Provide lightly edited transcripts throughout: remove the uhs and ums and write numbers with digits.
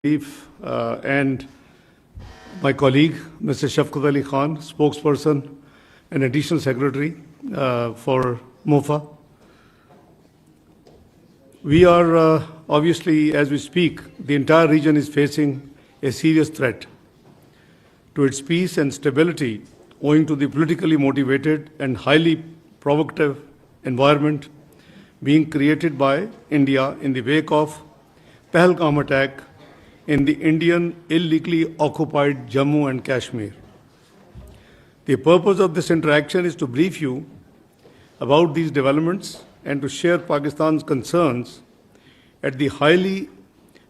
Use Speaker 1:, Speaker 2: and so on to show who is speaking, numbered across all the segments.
Speaker 1: and my colleague, Mr. Shafqat Khan, spokesperson and additional secretary for MOFA. We are obviously, as we speak, the entire region is facing a serious threat to its peace and stability owing to the politically motivated and highly provocative environment being created by India in the wake of 𝗣𝗏 attack in the Indian illegally occupied Jammu and Kashmir. The purpose of this interaction is to brief you about these developments and to share Pakistan's concerns at the highly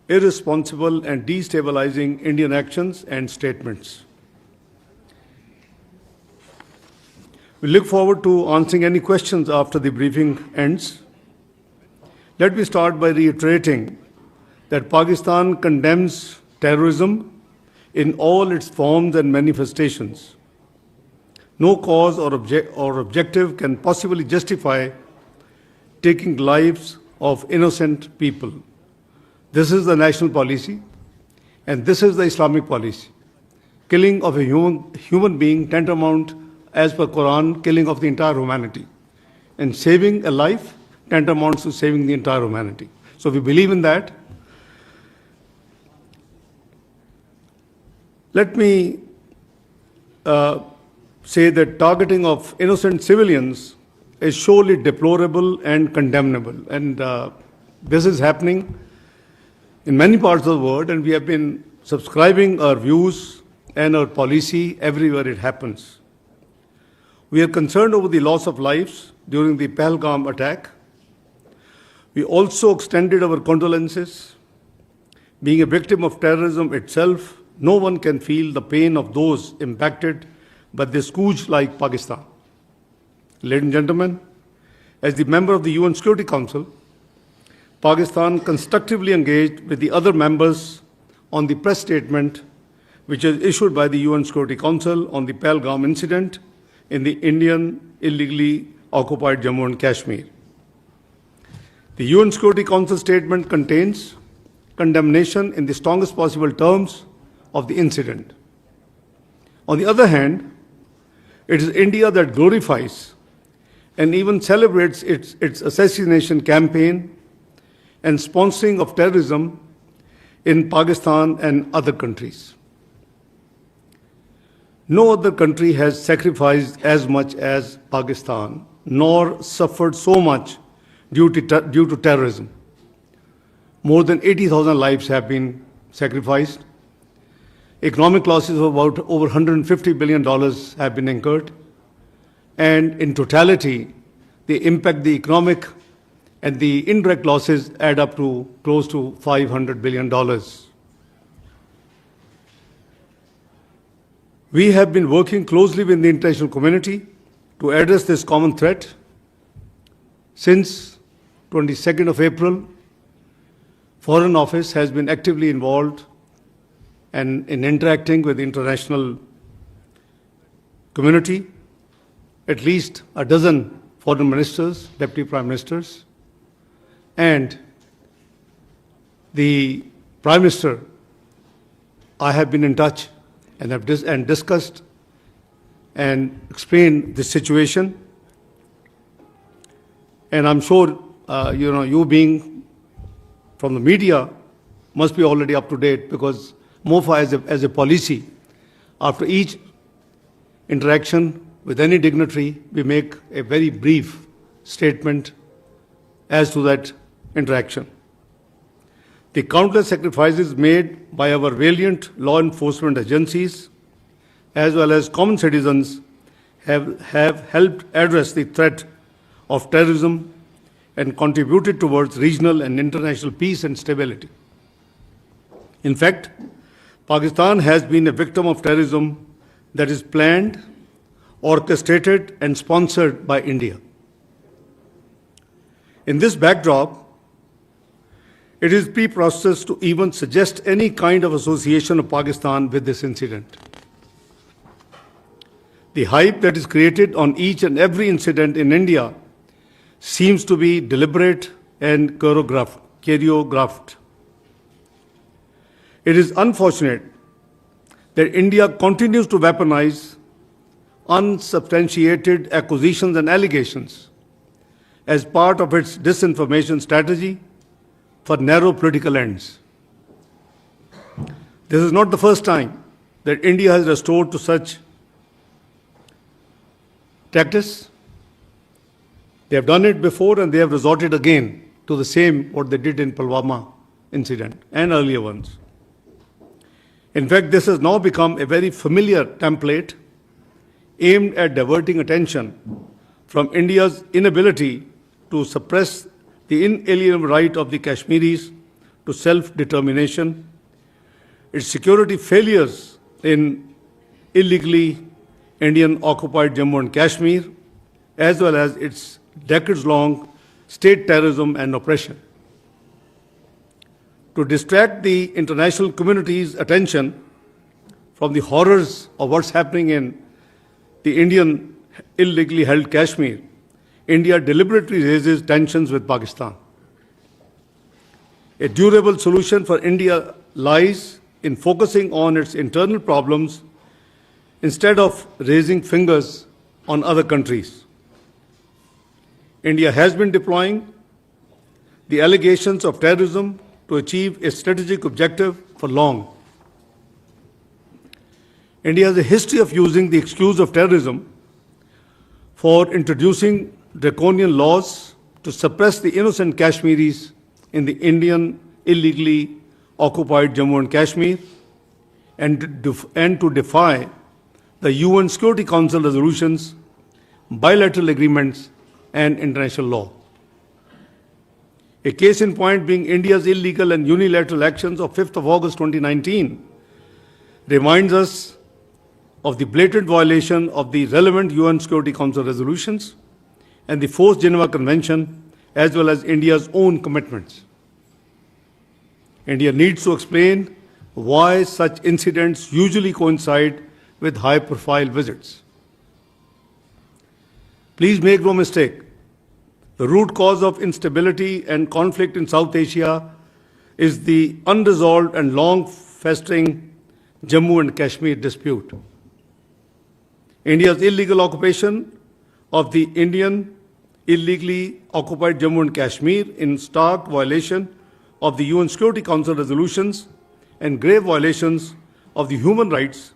Speaker 1: irresponsible and destabilizing Indian actions and statements. We look forward to answering any questions after the briefing ends. Let me start by reiterating that Pakistan condemns terrorism in all its forms and manifestations. No cause or objective can possibly justify taking lives of innocent people. This is the national policy, and this is the Islamic policy. Killing of a human being tantamount, as per Quran, killing of the entire humanity. And saving a life tantamounts to saving the entire humanity. So we believe in that. Let me say that targeting of innocent civilians is surely deplorable and condemnable. And this is happening in many parts of the world, and we have been subscribing our views and our policy everywhere it happens. We are concerned over the loss of lives during the 𝗣𝗏 attack. We also extended our condolences. Being a victim of terrorism itself, no one can feel the pain of those impacted by this scourge like Pakistan. Ladies and gentlemen, as the member of the UN Security Council, Pakistan constructively engaged with the other members on the press statement which was issued by the UN Security Council on the 𝗣𝗏 incident in the Indian illegally occupied Jammu and Kashmir. The UN Security Council statement contains condemnation in the strongest possible terms of the incident. On the other hand, it is India that glorifies and even celebrates its assassination campaign and sponsoring of terrorism in Pakistan and other countries. No other country has sacrificed as much as Pakistan, nor suffered so much due to terrorism. More than 80,000 lives have been sacrificed. Economic losses of about over $150 billion have been incurred. And in totality, the economic and the indirect losses add up to close to $500 billion. We have been working closely with the international community to address this common threat. Since 22nd of April, Foreign Office has been actively involved and in interacting with the international community. At least a dozen foreign ministers, deputy prime ministers, and the Prime Minister, I have been in touch and have discussed and explained the situation. And I'm sure, you being from the media must be already up to date, because MOFA as a policy, after each interaction with any dignitary, we make a very brief statement as to that interaction. The countless sacrifices made by our valiant law enforcement agencies as well as common citizens have helped address the threat of terrorism and contributed towards regional and international peace and stability. In fact, Pakistan has been a victim of terrorism that is planned, orchestrated, and sponsored by India. In this backdrop, it is preposterous to even suggest any kind of association of Pakistan with this incident. The hype that is created on each and every incident in India seems to be deliberate and choreographed. It is unfortunate that India continues to weaponize unsubstantiated accusations and allegations as part of its disinformation strategy for narrow political ends. This is not the first time that India has resorted to such practice. They have done it before and they have resorted again to the same what they did in Pulwama incident and earlier ones. In fact, this has now become a very familiar template aimed at diverting attention from India's inability to suppress the inalienable right of the Kashmiris to self-determination, its security failures in illegally Indian-occupied Jammu and Kashmir, as well as its decades-long state terrorism and oppression. To distract the international community's attention from the horrors of what's happening in the Indian illegally held Kashmir, India deliberately raises tensions with Pakistan. A durable solution for India lies in focusing on its internal problems instead of raising fingers on other countries. India has been deploying the allegations of terrorism to achieve a strategic objective for long. India has a history of using the excuse of terrorism for introducing draconian laws to suppress the innocent Kashmiris in the Indian illegally occupied Jammu and Kashmir and to defy the UN Security Council resolutions, bilateral agreements, and international law. A case in point being India's illegal and unilateral actions of 5th of August 2019 reminds us of the blatant violation of the relevant UN Security Council resolutions and the 4th Geneva Convention, as well as India's own commitments. India needs to explain why such incidents usually coincide with high-profile visits. Please make no mistake, the root cause of instability and conflict in South Asia is the unresolved and long-festering Jammu and Kashmir dispute. India's illegal occupation of the Indian illegally occupied Jammu and Kashmir in stark violation of the UN Security Council resolutions and grave violations of the human rights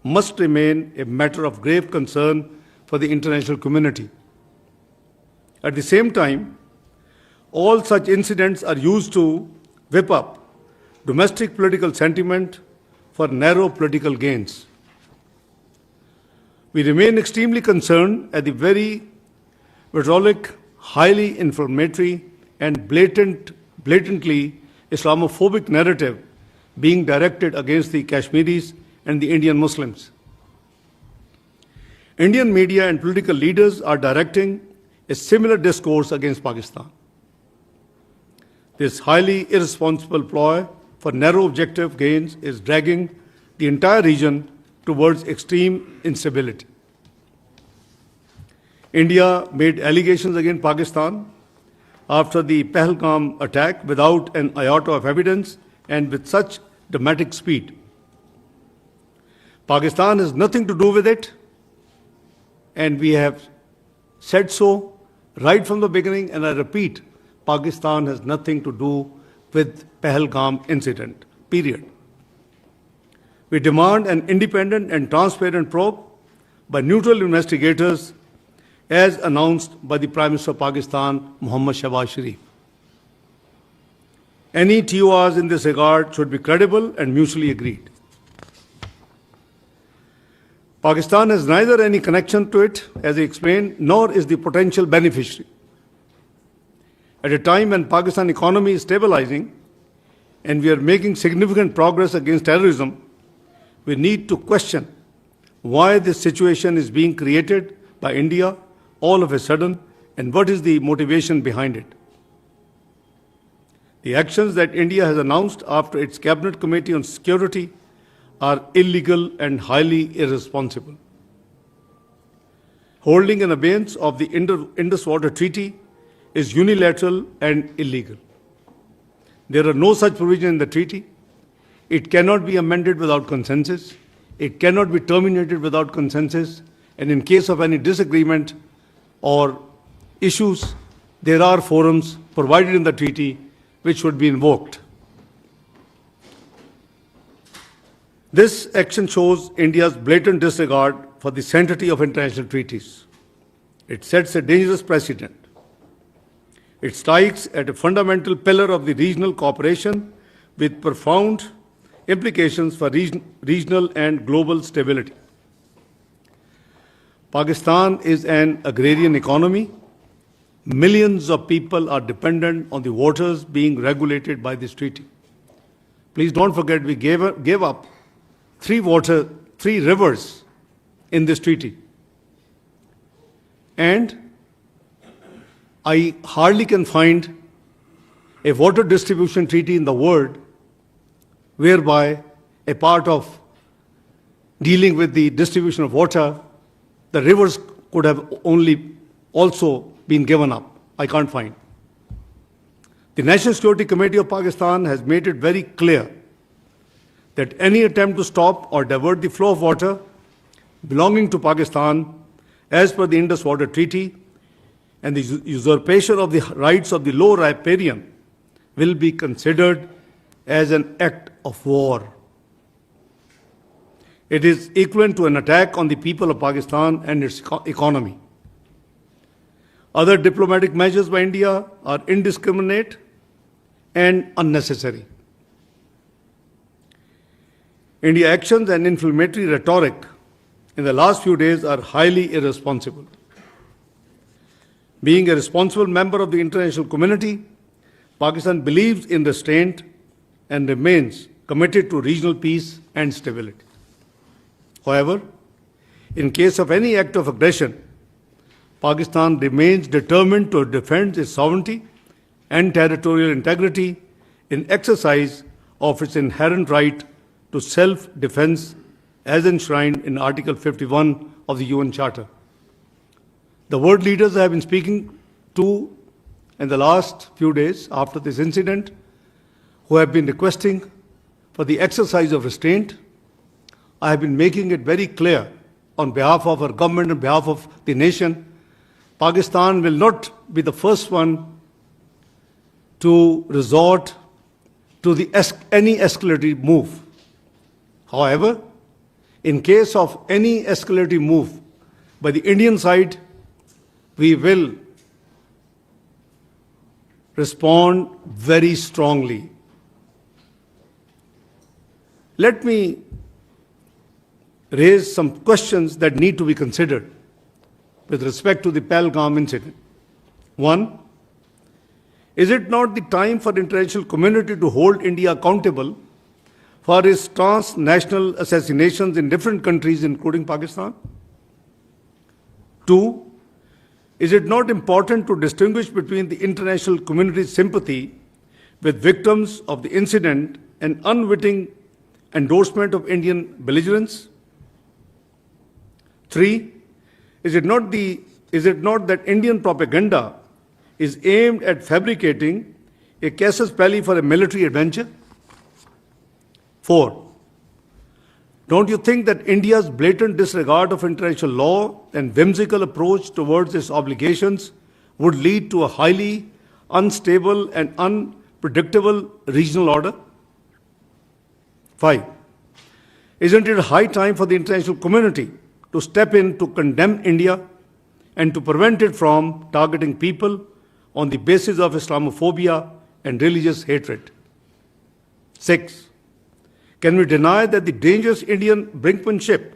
Speaker 1: must remain a matter of grave concern for the international community. At the same time, all such incidents are used to whip up domestic political sentiment for narrow political gains. We remain extremely concerned at the very vitriolic, highly inflammatory, and blatantly Islamophobic narrative being directed against the Kashmiris and the Indian Muslims. Indian media and political leaders are directing a similar discourse against Pakistan. This highly irresponsible ploy for narrow objective gains is dragging the entire region towards extreme instability. India made allegations against Pakistan after the 𝗟𝗏 attack without an iota of evidence and with such dramatic speed. Pakistan has nothing to do with it, and we have said so right from the beginning, and I repeat, Pakistan has nothing to do with 𝗟𝗏 incident, period. We demand an independent and transparent probe by neutral investigators as announced by the Prime Minister of Pakistan, Mohammad Shahbaz Sharif. Any TORs in this regard should be credible and mutually agreed. Pakistan has neither any connection to it, as I explained, nor is the potential beneficiary. At a time when Pakistan economy is stabilizing and we are making significant progress against terrorism, we need to question why this situation is being created by India all of a sudden and what is the motivation behind it. The actions that India has announced after its Cabinet Committee on Security are illegal and highly irresponsible. Holding in abeyance of the Indus Water Treaty is unilateral and illegal. There are no such provisions in the treaty. It cannot be amended without consensus. It cannot be terminated without consensus. And in case of any disagreement or issues, there are forums provided in the treaty which should be invoked. This action shows India's blatant disregard for the sanctity of international treaties. It sets a dangerous precedent. It strikes at a fundamental pillar of the regional cooperation with profound implications for regional and global stability. Pakistan is an agrarian economy. Millions of people are dependent on the waters being regulated by this treaty. Please don't forget, we gave up three rivers in this treaty. And I hardly can find a water distribution treaty in the world whereby a part of dealing with the distribution of water, the rivers could have only also been given up. I can't find. The National Security Committee of Pakistan has made it very clear that any attempt to stop or divert the flow of water belonging to Pakistan as per the Indus Water Treaty and the usurpation of the rights of the low riparian will be considered as an act of war. It is equivalent to an attack on the people of Pakistan and its economy. Other diplomatic measures by India are indiscriminate and unnecessary. India's actions and inflammatory rhetoric in the last few days are highly irresponsible. Being a responsible member of the international community, Pakistan believes in restraint and remains committed to regional peace and stability. However, in case of any act of aggression, Pakistan remains determined to defend its sovereignty and territorial integrity in exercise of its inherent right to self-defense as enshrined in Article 51 of the UN Charter. The world leaders I have been speaking to in the last few days after this incident, who have been requesting for the exercise of restraint, I have been making it very clear on behalf of our government, on behalf of the nation, Pakistan will not be the first one to resort to any escalatory move. However, in case of any escalatory move by the Indian side, we will respond very strongly. Let me raise some questions that need to be considered with respect to the 𝗟𝗏 incident. One, is it not the time for the international community to hold India accountable for its transnational assassinations in different countries, including Pakistan? Two, is it not important to distinguish between the international community's sympathy with victims of the incident and unwitting endorsement of Indian belligerence? Three, is it not that Indian propaganda is aimed at fabricating a casus belli for a military adventure? Four, don't you think that India's blatant disregard of international law and whimsical approach towards its obligations would lead to a highly unstable and unpredictable regional order? Five, isn't it high time for the international community to step in to condemn India and to prevent it from targeting people on the basis of Islamophobia and religious hatred? Six, can we deny that the dangerous Indian brinkmanship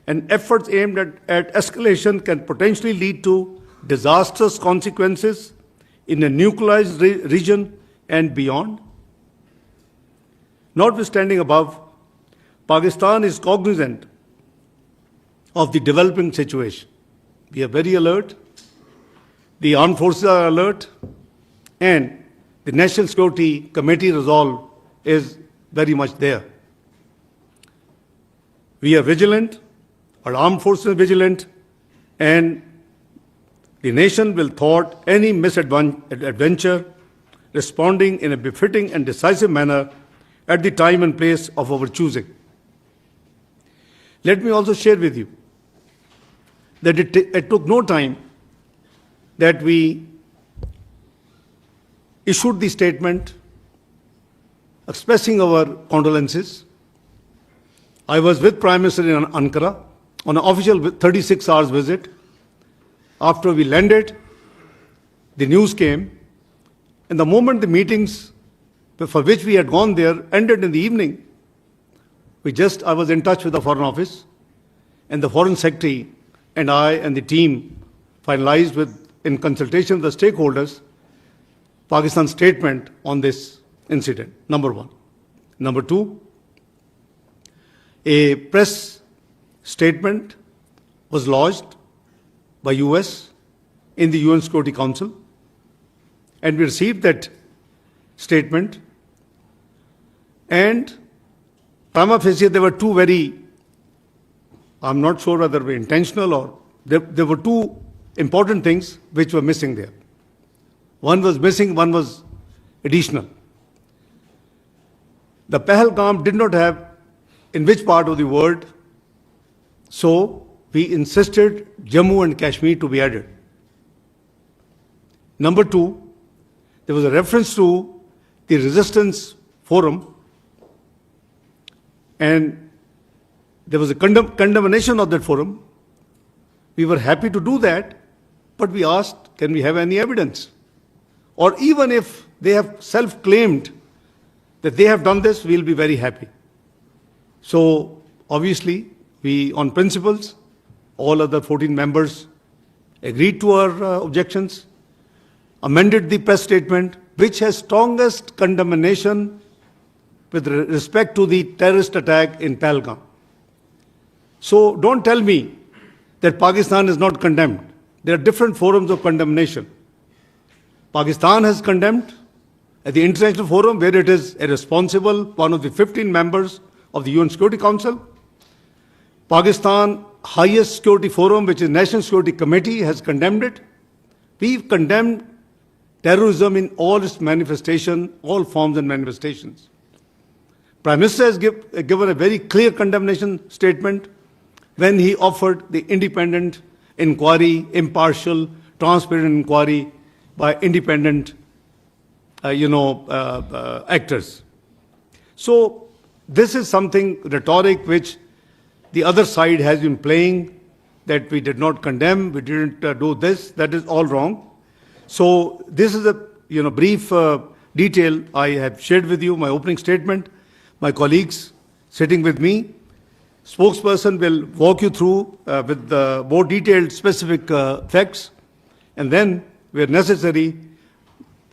Speaker 1: and efforts aimed at escalation can potentially lead to disastrous consequences in a nuclearized region and beyond? Notwithstanding above, Pakistan is cognizant of the developing situation. We are very alert, the armed forces are alert, and the National Security Committee resolve is very much there. We are vigilant, our armed forces are vigilant, and the nation will thwart any misadventure, responding in a befitting and decisive manner at the time and place of our choosing. Let me also share with you that it took no time that we issued the statement expressing our condolences. I was with Prime Minister in Ankara on an official 36 hours visit. After we landed, the news came, and the moment the meetings for which we had gone there ended in the evening, I was in touch with the Foreign Office, and the Foreign Secretary and I and the team finalized in consultation with the stakeholders, Pakistan's statement on this incident, number one. Number two, a press statement was lodged by US in the UN Security Council, and we received that statement, and prima facie there were two I'm not sure whether they were intentional or there were two important things which were missing there. One was missing, one was additional. The 𝗂𝗏𝗏 did not have in which part of the world, so we insisted Jammu and Kashmir to be added. Number two, there was a reference to the resistance forum, and there was a condemnation of that forum. We were happy to do that, but we asked, can we have any evidence? Or even if they have self-claimed that they have done this, we'll be very happy. So obviously, we, on principles, all other 14 members agreed to our objections, amended the press statement, which has strongest condemnation with respect to the terrorist attack in 𝗂𝗏𝗏. So don't tell me that Pakistan is not condemned. There are different forums of condemnation. Pakistan has condemned at the international forum, where it is a responsible, one of the 15 members of the UN Security Council. Pakistan highest security forum, which is National Security Committee, has condemned it. We've condemned terrorism in all its manifestation, all forms and manifestations. Prime Minister has given a very clear condemnation statement when he offered the independent inquiry, impartial, transparent inquiry by independent, actors. So this is something rhetoric which the other side has been playing, that we did not condemn, we didn't do this. That is all wrong. So this is a brief detail I have shared with you, my opening statement. My colleagues sitting with me, spokesperson will walk you through with the more detailed specific facts, and then where necessary,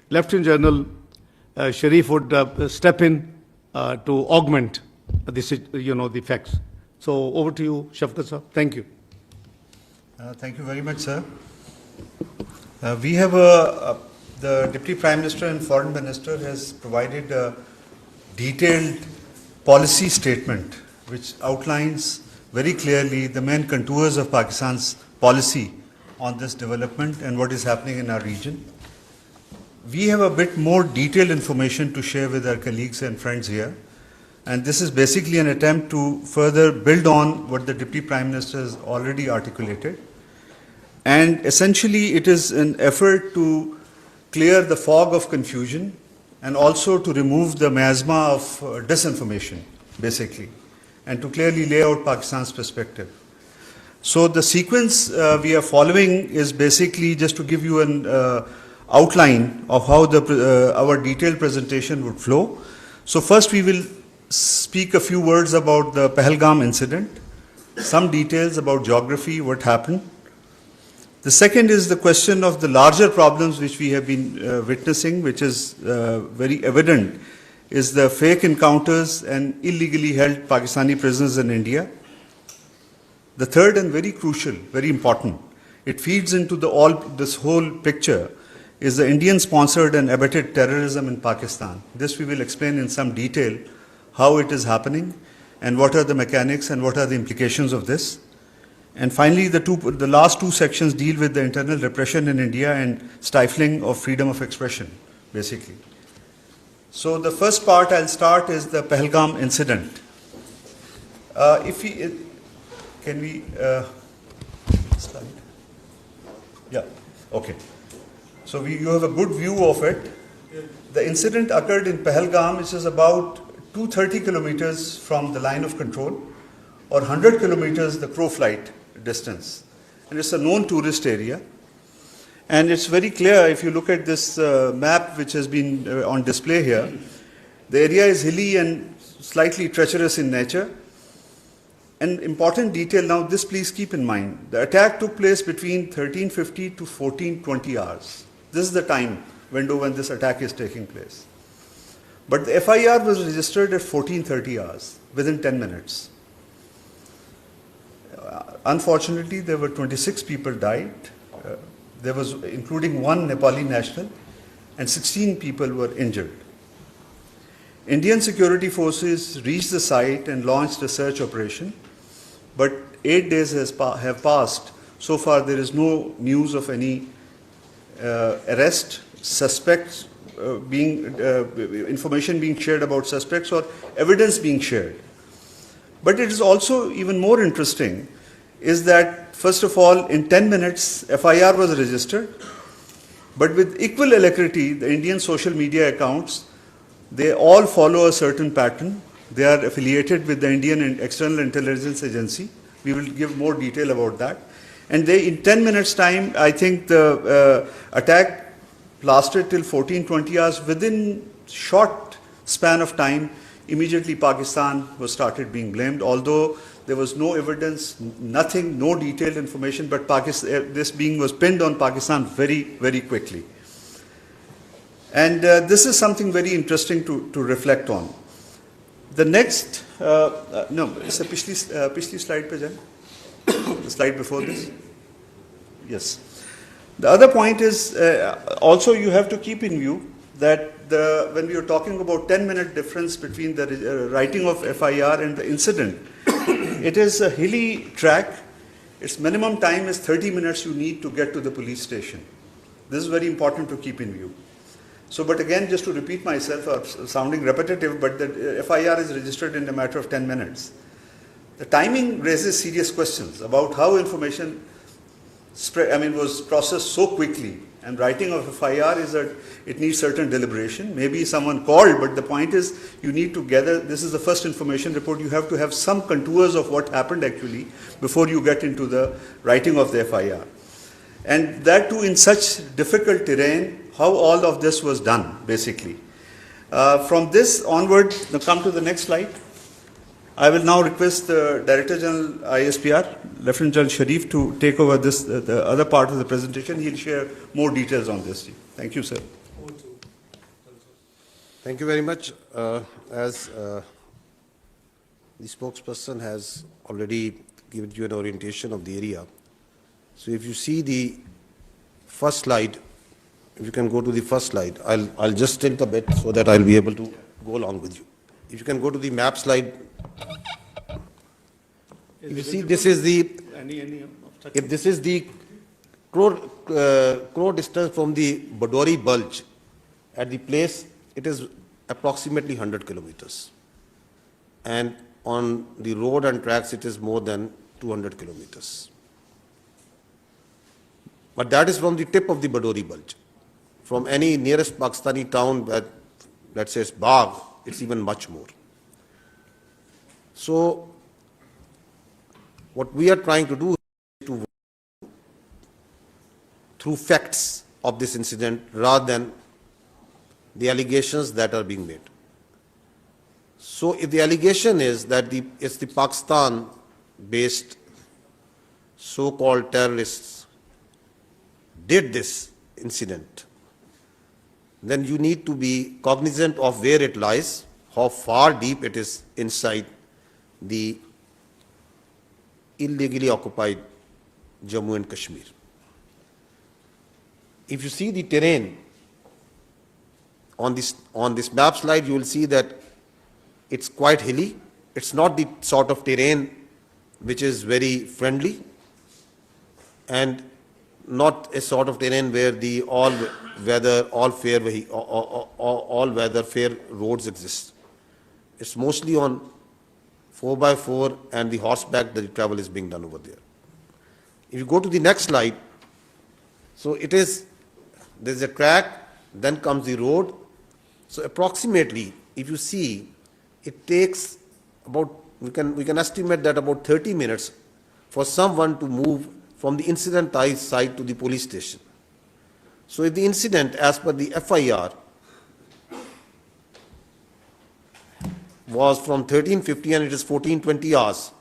Speaker 1: Lieutenant General Sharif would step in to augment the facts. So over to you, Shafqat sir. Thank you.
Speaker 2: Thank you very much, sir. We have the Deputy Prime Minister and Foreign Minister has provided a detailed policy statement which outlines very clearly the main contours of Pakistan's policy on this development and what is happening in our region. We have a bit more detailed information to share with our colleagues and friends here, and this is basically an attempt to further build on what the Deputy Prime Minister has already articulated. And essentially it is an effort to clear the fog of confusion and also to remove the miasma of disinformation, basically, and to clearly lay out Pakistan's perspective. So the sequence we are following is basically just to give you an outline of how our detailed presentation would flow. So first we will speak a few words about the 𝗂𝗏𝗏 incident, some details about geography, what happened. The second is the question of the larger problems which we have been witnessing, which is very evident, is the fake encounters and illegally held Pakistani prisoners in India. The third and very crucial, very important, it feeds into this whole picture, is the Indian-sponsored and abetted terrorism in Pakistan. This we will explain in some detail how it is happening and what are the mechanics and what are the implications of this. And finally, the last two sections deal with the internal repression in India and stifling of freedom of expression, basically. So the first part I'll start is the 𝗂𝗏𝗏 incident. Can we slide? Yeah, okay. So you have a good view of it. The incident occurred in 𝗂𝗏𝗏, which is about 230 kilometers from the line of control, or 100 kilometers the crow flight distance. And it's a known tourist area. And it's very clear if you look at this map which has been on display here. The area is hilly and slightly treacherous in nature. An important detail now, this please keep in mind. The attack took place between 1350 to 1420 hours. This is the time window when this attack is taking place. But the FIR was registered at 1430 hours, within 10 minutes. Unfortunately, there were 26 people died. There was, including one Nepali national, and 16 people were injured. Indian security forces reached the site and launched a search operation, but 8 days have passed. So far, there is no news of any arrest, suspects information being shared about suspects or evidence being shared. But it is also even more interesting is that, first of all, in 10 minutes, FIR was registered, but with equal alacrity, the Indian social media accounts, they all follow a certain pattern. They are affiliated with the Indian External Intelligence Agency. We will give more detail about that. And they, in 10 minutes time, I think the attack lasted till 1420 hours. Within short span of time, immediately Pakistan was started being blamed, although there was no evidence, nothing, no detailed information, but this being was pinned on Pakistan very, very quickly. And this is something very interesting to reflect on. The next, no, it's a पिछली slide पे जाएं, the slide before this. Yes. The other point is also you have to keep in view that when we are talking about 10-minute difference between the writing of FIR and the incident, it is a hilly track. Its minimum time is 30 minutes you need to get to the police station. This is very important to keep in view. So, but again, just to repeat myself, sounding repetitive, but the FIR is registered in a matter of 10 minutes. The timing raises serious questions about how information was processed so quickly. And writing of FIR is that it needs certain deliberation. Maybe someone called, but the point is you need to gather, this is the first information report, you have to have some contours of what happened actually before you get into the writing of the FIR. And that too in such difficult terrain, how all of this was done basically. From this onward, now come to the next slide. I will now request the Director General ISPR, Lieutenant General Sharif, to take over this, the other part of the presentation. He'll share more details on this. Thank you, sir.
Speaker 3: Thank you very much. As the spokesperson has already given you an orientation of the area. So if you see the first slide, if you can go to the first slide, I'll just tilt a bit so that I'll be able to go along with you. If you can go to the map slide. If you see, this is the if this is the crow distance from the 𝗣𝗏 bulge at the place, it is approximately 100 kilometers, and on the road and tracks it is more than 200 kilometers. But that is from the tip of the 𝗣𝗏 bulge. From any nearest Pakistani town, let's say it's Bagh, it's even much more. So what we are trying to do is to through facts of this incident rather than the allegations that are being made. So if the allegation is that it's the Pakistan-based so-called terrorists did this incident, then you need to be cognizant of where it lies, how far deep it is inside the illegally occupied Jammu and Kashmir. If you see the terrain on this map slide, you will see that it's quite hilly. It's not the sort of terrain which is very friendly, and not a sort of terrain where the all weather fair roads exist. It's mostly on 4x4 and the horseback that the travel is being done over there. If you go to the next slide, so there's a track, then comes the road. So approximately, if you see, it takes about, we can estimate that about 30 minutes for someone to move from the incident site to the police station. So if the incident, as per the FIR, was from 1350 and it is 1420 hours,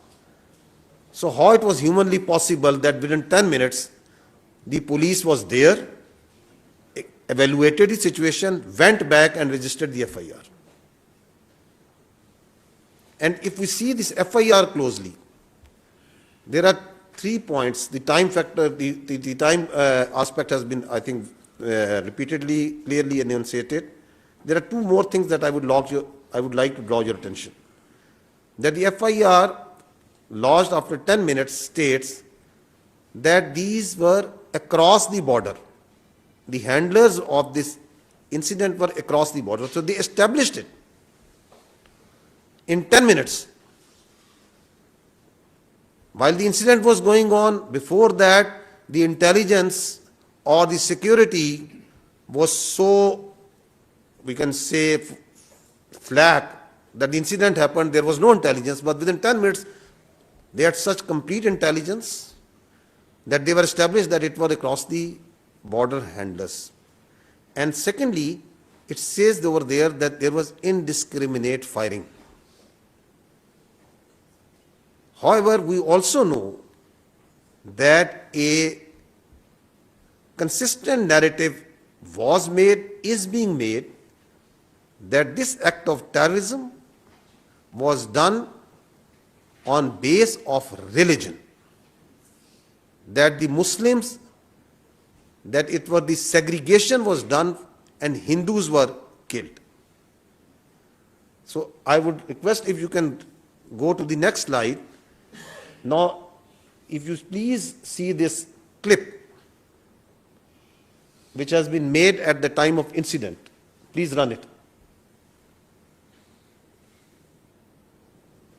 Speaker 3: so how it was humanly possible that within 10 minutes, the police was there, evaluated the situation, went back and registered the FIR. And if we see this FIR closely, there are 3 points. The time factor, the time aspect has been, I think, repeatedly, clearly enunciated. There are 2 more things that I would like to draw your attention. That the FIR lodged after 10 minutes states that these were across the border. The handlers of this incident were across the border. So they established it in 10 minutes. While the incident was going on, before that, the intelligence or the security was so, we can say, flat that the incident happened, there was no intelligence, but within 10 minutes, they had such complete intelligence that they were established that it was across the border handlers. And secondly, it says over there that there was indiscriminate firing. However, we also know that a consistent narrative was made, is being made, that this act of terrorism was done on base of religion. That the Muslims, that it was the segregation was done and Hindus were killed. So I would request if you can go to the next slide. Now, if you please see this clip which has been made at the time of incident. Please run it.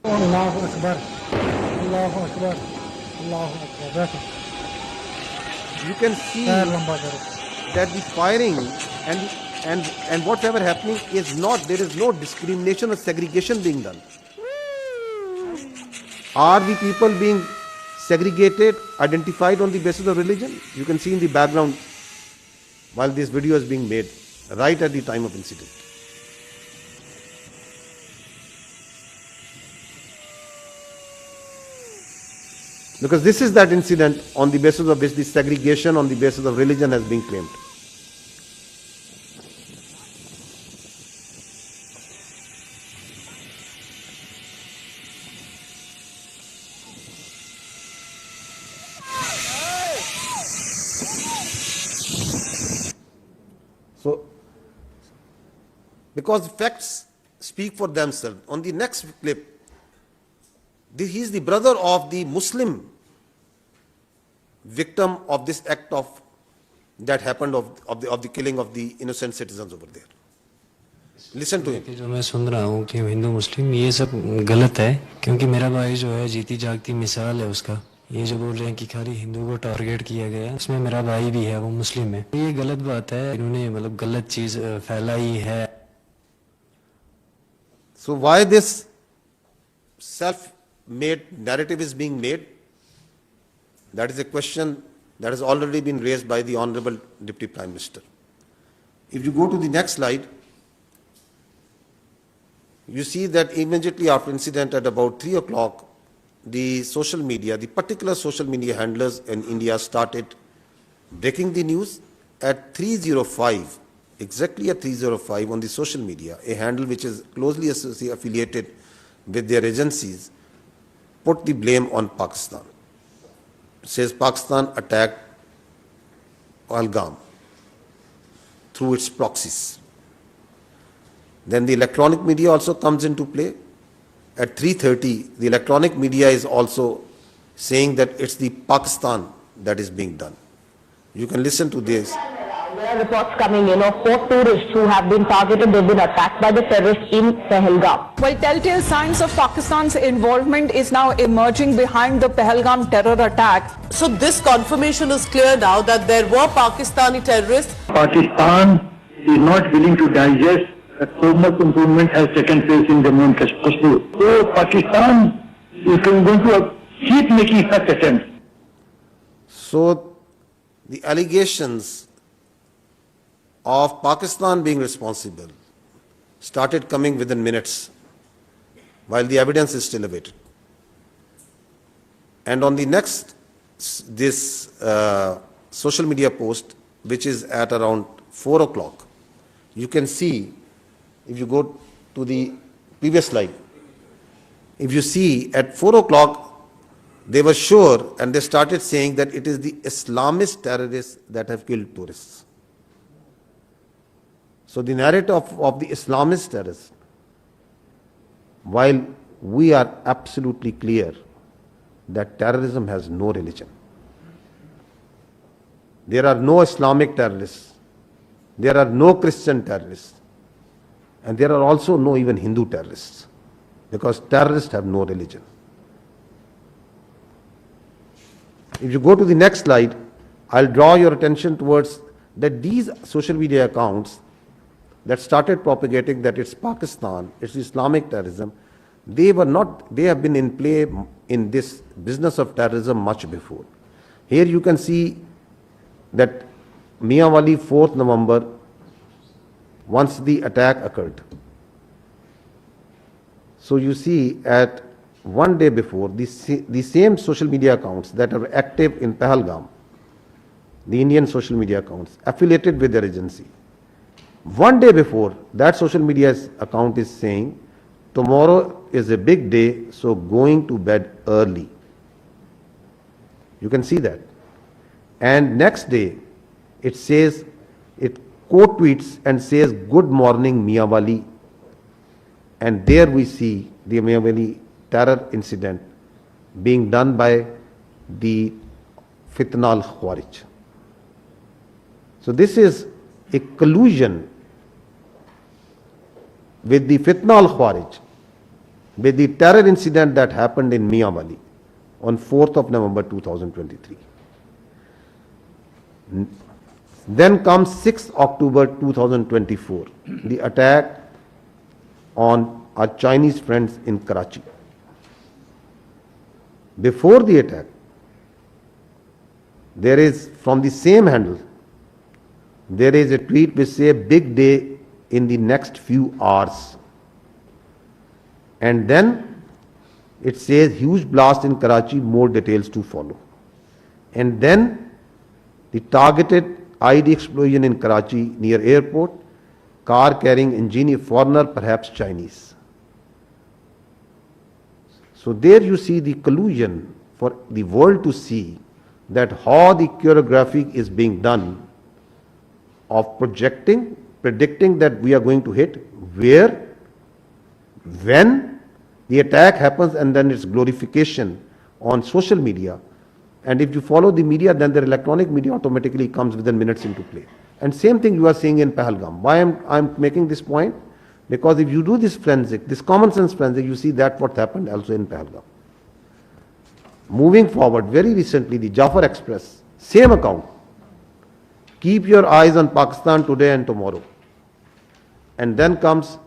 Speaker 4: Allahu Akbar. Allahu Akbar. Allahu Akbar.
Speaker 3: You can see that the firing and whatever happening is not, there is no discrimination or segregation being done. Are the people being segregated, identified on the basis of religion? You can see in the background while this video is being made, right at the time of incident. Because this is that incident on the basis of which the segregation on the basis of religion has been claimed. So, because facts speak for themselves. On the next clip, he is the brother of the Muslim victim of this act of that happened of the killing of the innocent citizens over there. Listen to him.
Speaker 5: जो मैं सुन रहा हूँ कि हिंदू मुस्लिम ये सब गलत है, क्योंकि मेरा भाई जो है जीती जागती मिसाल है उसका. ये जो बोल रहे हैं कि खाली हिंदू को टारगेट किया गया है, इसमें मेरा भाई भी है, वो मुस्लिम है. ये गलत बात है, इन्होंने मतलब गलत चीज फैलाई है.
Speaker 3: So why this self-made narrative is being made? That is a question that has already been raised by the Honorable Deputy Prime Minister. If you go to the next slide, you see that immediately after incident at about 3 o'clock, the social media, the particular social media handlers in India started breaking the news at 3:05, exactly at 3:05 on the social media, a handle which is closely affiliated with their agencies, put the blame on Pakistan. It says Pakistan attacked Pahalgam through its proxies. Then the electronic media also comes into play. At 3:30, the electronic media is also saying that it's the Pakistan that is being done. You can listen to this.
Speaker 6: There are reports coming in of 4 tourists who have been targeted. They've been attacked by the terrorists in 𝗂𝗏𝗪.
Speaker 7: Well, telltale signs of Pakistan's involvement is now emerging behind the 𝗂𝗪𝗪 terror attack.
Speaker 8: So this confirmation is clear now that there were Pakistani terrorists.
Speaker 9: Pakistan is not willing to digest that so much improvement has taken place in Jammu and Kashmir. So Pakistan is going to keep making such attempts.
Speaker 3: So the allegations of Pakistan being responsible started coming within minutes, while the evidence is still awaited. And on the next, this social media post, which is at around 4 o'clock, you can see, if you go to the previous slide, if you see at 4 o'clock, they were sure and they started saying that it is the Islamist terrorists that have killed tourists. So the narrative of the Islamist terrorists, while we are absolutely clear that terrorism has no religion. There are no Islamic terrorists, there are no Christian terrorists, and there are also no even Hindu terrorists, because terrorists have no religion. If you go to the next slide, I'll draw your attention towards that these social media accounts that started propagating that it's Pakistan, it's Islamic terrorism, they have been in play in this business of terrorism much before. Here you can see that Miawali 4th November, once the attack occurred. So you see at one day before, the same social media accounts that are active in 𝗂𝗪𝗪, the Indian social media accounts affiliated with their agency, one day before, that social media account is saying, tomorrow is a big day, so going to bed early. You can see that. And next day, it says, it quote tweets and says, good morning Miawali. And there we see the Miawali terror incident being done by the 𝗣𝗚 𝗂𝗪𝗪. So this is a collusion with the 𝗣𝗚 𝗂𝗪𝗪, with the terror incident that happened in Miawali on 4th of November 2023. Then comes 6th October 2024, the attack on our Chinese friends in Karachi. Before the attack, there is, from the same handle, there is a tweet which says, big day in the next few hours. And then it says, huge blast in Karachi, more details to follow. And then the targeted ID explosion in Karachi near airport, car carrying engineer foreigner, perhaps Chinese. So there you see the collusion for the world to see that how the choreography is being done of predicting that we are going to hit, where, when the attack happens, and then its glorification on social media. And if you follow the media, then the electronic media automatically comes within minutes into play. And same thing you are seeing in 𝗂𝗪𝗪. Why I'm making this point? Because if you do this forensic, this common sense forensic, you see that what happened also in 𝗂𝗪𝗪. Moving forward, very recently, the Jafar Express, same account. Keep your eyes on Pakistan today and tomorrow. And then comes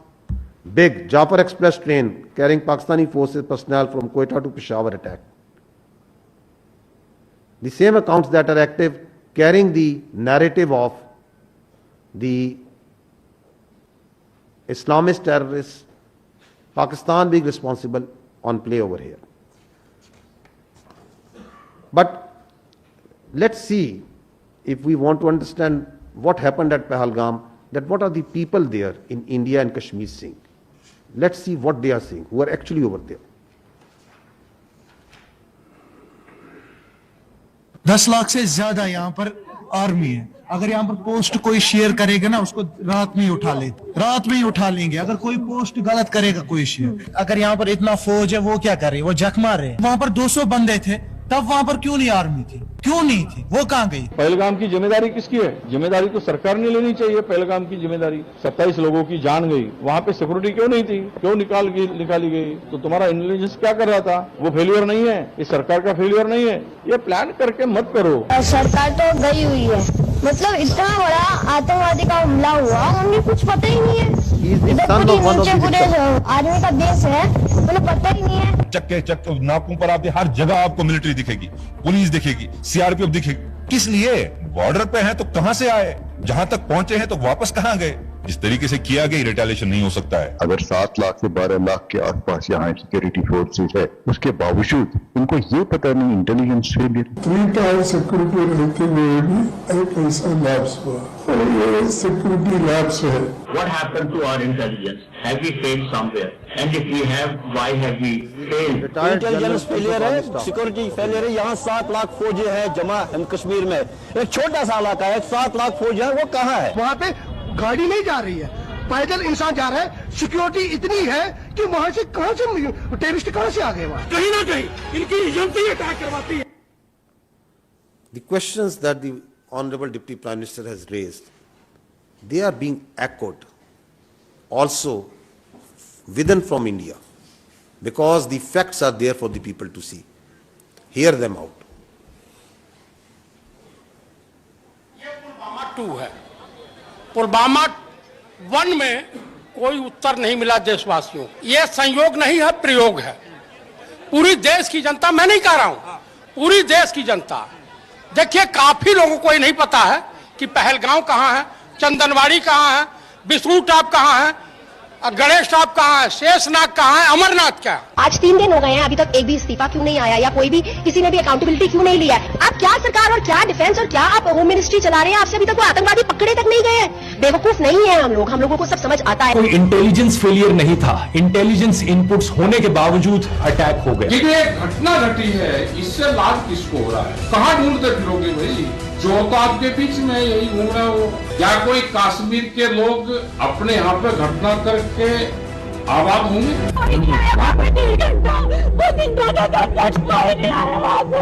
Speaker 3: big Jafar Express train carrying Pakistani forces personnel from Quetta to Peshawar attack. The same accounts that are active carrying the narrative of the Islamist terrorists, Pakistan being responsible on play over here. But let's see, if we want to understand what happened at 𝗂𝗪𝗪𝗪, that what are the people there in India and Kashmir saying. Let's see what they are saying, who are actually over there.
Speaker 10: 10 lakh से ज्यादा यहाँ पर army है। अगर यहाँ पर post कोई share करेगा ना, उसको रात में ही उठा लेंगे। अगर कोई पोस्ट गलत करेगा कोई शेयर, अगर यहाँ पर इतना फौज है, वो क्या कर रही है, वो जख मार रहे हैं। वहां पर 200 बंदे थे, तब वहां पर क्यों नहीं आर्मी थी, क्यों नहीं थी, वो कहां गई?
Speaker 11: पहलगाम की जिम्मेदारी किसकी है? जिम्मेदारी तो सरकार ने लेनी चाहिए। पहलगाम की जिम्मेदारी 27 लोगों की जान गई, वहां पे सिक्योरिटी क्यों नहीं थी, क्यों निकाली गई? तो तुम्हारा इंटेलिजेंस क्या कर रहा था? वो फेल्यूर नहीं है, ये सरकार का फेल्यूर नहीं है। ये प्लान करके मत करो।
Speaker 12: सरकार तो गई हुई है, मतलब इतना बड़ा आतंकवादी का हमला हुआ, हमें कुछ पता ही नहीं है। पूरे आर्मी का देश है, उन्हें पता ही नहीं है।
Speaker 13: चक्के नाकों पर आपके हर जगह आपको मिलिट्री दिखेगी, पुलिस दिखेगी, सीआरपीएफ दिखेगी। किस लिए? बॉर्डर पे हैं तो कहां से आए? जहां तक पहुंचे हैं तो वापस कहां गए? जिस तरीके से किया गया रिटेलिएशन नहीं हो सकता है।
Speaker 9: अगर 7 लाख से 12 लाख के आसपास यहाँ सिक्योरिटी फोर्सेस है, उसके बावजूद इनको ये पता नहीं इंटेलिजेंस फेलियर।
Speaker 14: 3 टायर सिक्योरिटी रहते हुए भी एक ऐसा लैब्स हुआ, और ये सिक्योरिटी लैब्स है।
Speaker 15: What happened to our intelligence? Have we failed somewhere? And if we have, why have we failed?
Speaker 16: Intelligence failure है, सिक्योरिटी फेलियर है। यहाँ 7 लाख फौजी है जमा कश्मीर में, एक छोटा सा इलाका है, 7 लाख फौजी है, वो कहाँ है?
Speaker 17: वहाँ पे गाड़ी नहीं जा रही है, पैदल इंसान जा रहा है। सिक्योरिटी इतनी है कि वहाँ से टेररिस्ट कहाँ से आ गए? वहाँ कहीं ना कहीं इनकी एजेंसी अटैक करवाती है।
Speaker 3: The questions that the Honorable Deputy Prime Minister has raised, they are being echoed also within from India, because the facts are there for the people to see. Hear them out.
Speaker 18: ये पुलवामा 2 है। पुलवामा 1 में कोई उत्तर नहीं मिला देशवासियों। ये संयोग नहीं है, प्रयोग है। पूरी देश की जनता, मैं नहीं कह रहा हूं, पूरी देश की जनता। देखिए, काफी लोगों को ये नहीं पता है कि पहलगांव कहां है, चंदनवाड़ी कहां है, बिष्णु टॉप कहां है, गणेश टॉप कहां है, शेषनाग कहां है, अमरनाथ क्या है।
Speaker 12: आज 3 दिन हो गए हैं, अभी तक एक भी इस्तीफा क्यों नहीं आया, या कोई भी किसी ने भी अकाउंटेबिलिटी क्यों नहीं लिया है? आप क्या सरकार और क्या डिफेंस और क्या आप होम मिनिस्ट्री चला रहे हैं? आपसे अभी तक वो आतंकवादी पकड़े तक नहीं गए हैं। बेवकूफ नहीं है हम लोगों को सब समझ आता है।
Speaker 19: कोई इंटेलिजेंस फेलियर नहीं था, इंटेलिजेंस इनपुट्स होने के बावजूद अटैक हो गया।
Speaker 18: ये घटना घटी है, इससे लाभ किसको हो रहा है? कहाँ ढूंढते फिरोगे भाई? जो तो आपके बीच में यही घूम रहा हो, या कोई कश्मीर के लोग अपने यहाँ पे घटना करके आबाद होंगे?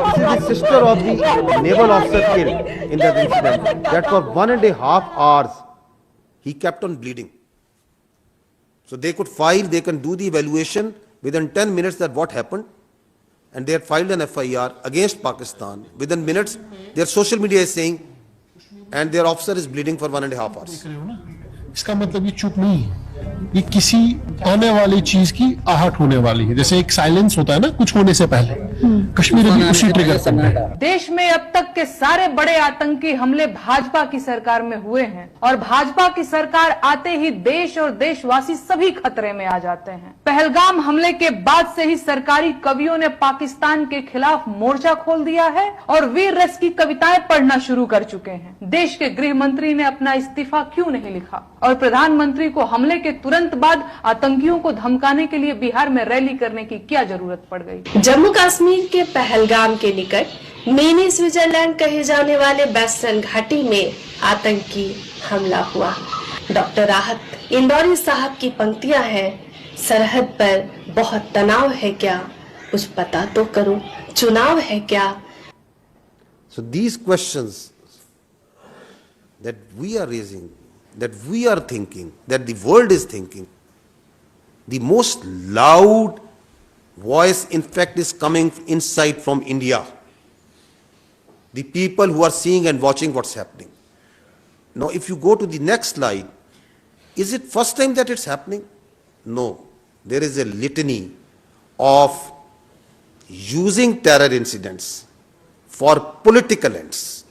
Speaker 3: This is the sister of the naval officer killed in that incident, that for 1.5 hours he kept on bleeding. So they could file, they can do the evaluation within 10 minutes that what happened, and they had filed an FIR against Pakistan. Within minutes, their social media is saying, and their officer is bleeding for 1.5 hours.
Speaker 14: इसका मतलब ये चुप नहीं है, ये किसी आने वाली चीज की आहट होने वाली है। जैसे एक साइलेंस होता है ना कुछ होने से पहले, कश्मीर भी उसी ट्रिगर पर है।
Speaker 20: देश में अब तक के सारे बड़े आतंकी हमले भाजपा की सरकार में हुए हैं, और भाजपा की सरकार आते ही देश और देशवासी सभी खतरे में आ जाते हैं। पहलगाम हमले के बाद से ही सरकारी कवियों ने पाकिस्तान के खिलाफ मोर्चा खोल दिया है और वीर रस की कविताएं पढ़ना शुरू कर चुके हैं। देश के गृह मंत्री ने अपना इस्तीफा क्यों नहीं लिखा, और प्रधानमंत्री को हमले के तुरंत बाद आतंकियों को धमकाने के लिए बिहार में रैली करने की क्या जरूरत पड़ गई?
Speaker 21: जम्मू कश्मीर के पहलगाम के निकट मिनी स्विट्जरलैंड कहे जाने वाले बैस्टर्न घाटी में आतंकी हमला हुआ। डॉक्टर राहत इंदौरी साहब की पंक्तियां हैं, सरहद पर बहुत तनाव है क्या, कुछ पता तो करो, चुनाव है क्या।
Speaker 3: So these questions that we are raising, that we are thinking, that the world is thinking, the most loud voice in fact is coming inside from India. The people who are seeing and watching what's happening. Now if you go to the next slide, is it first time that it's happening? No. There is a litany of using terror incidents for political ends.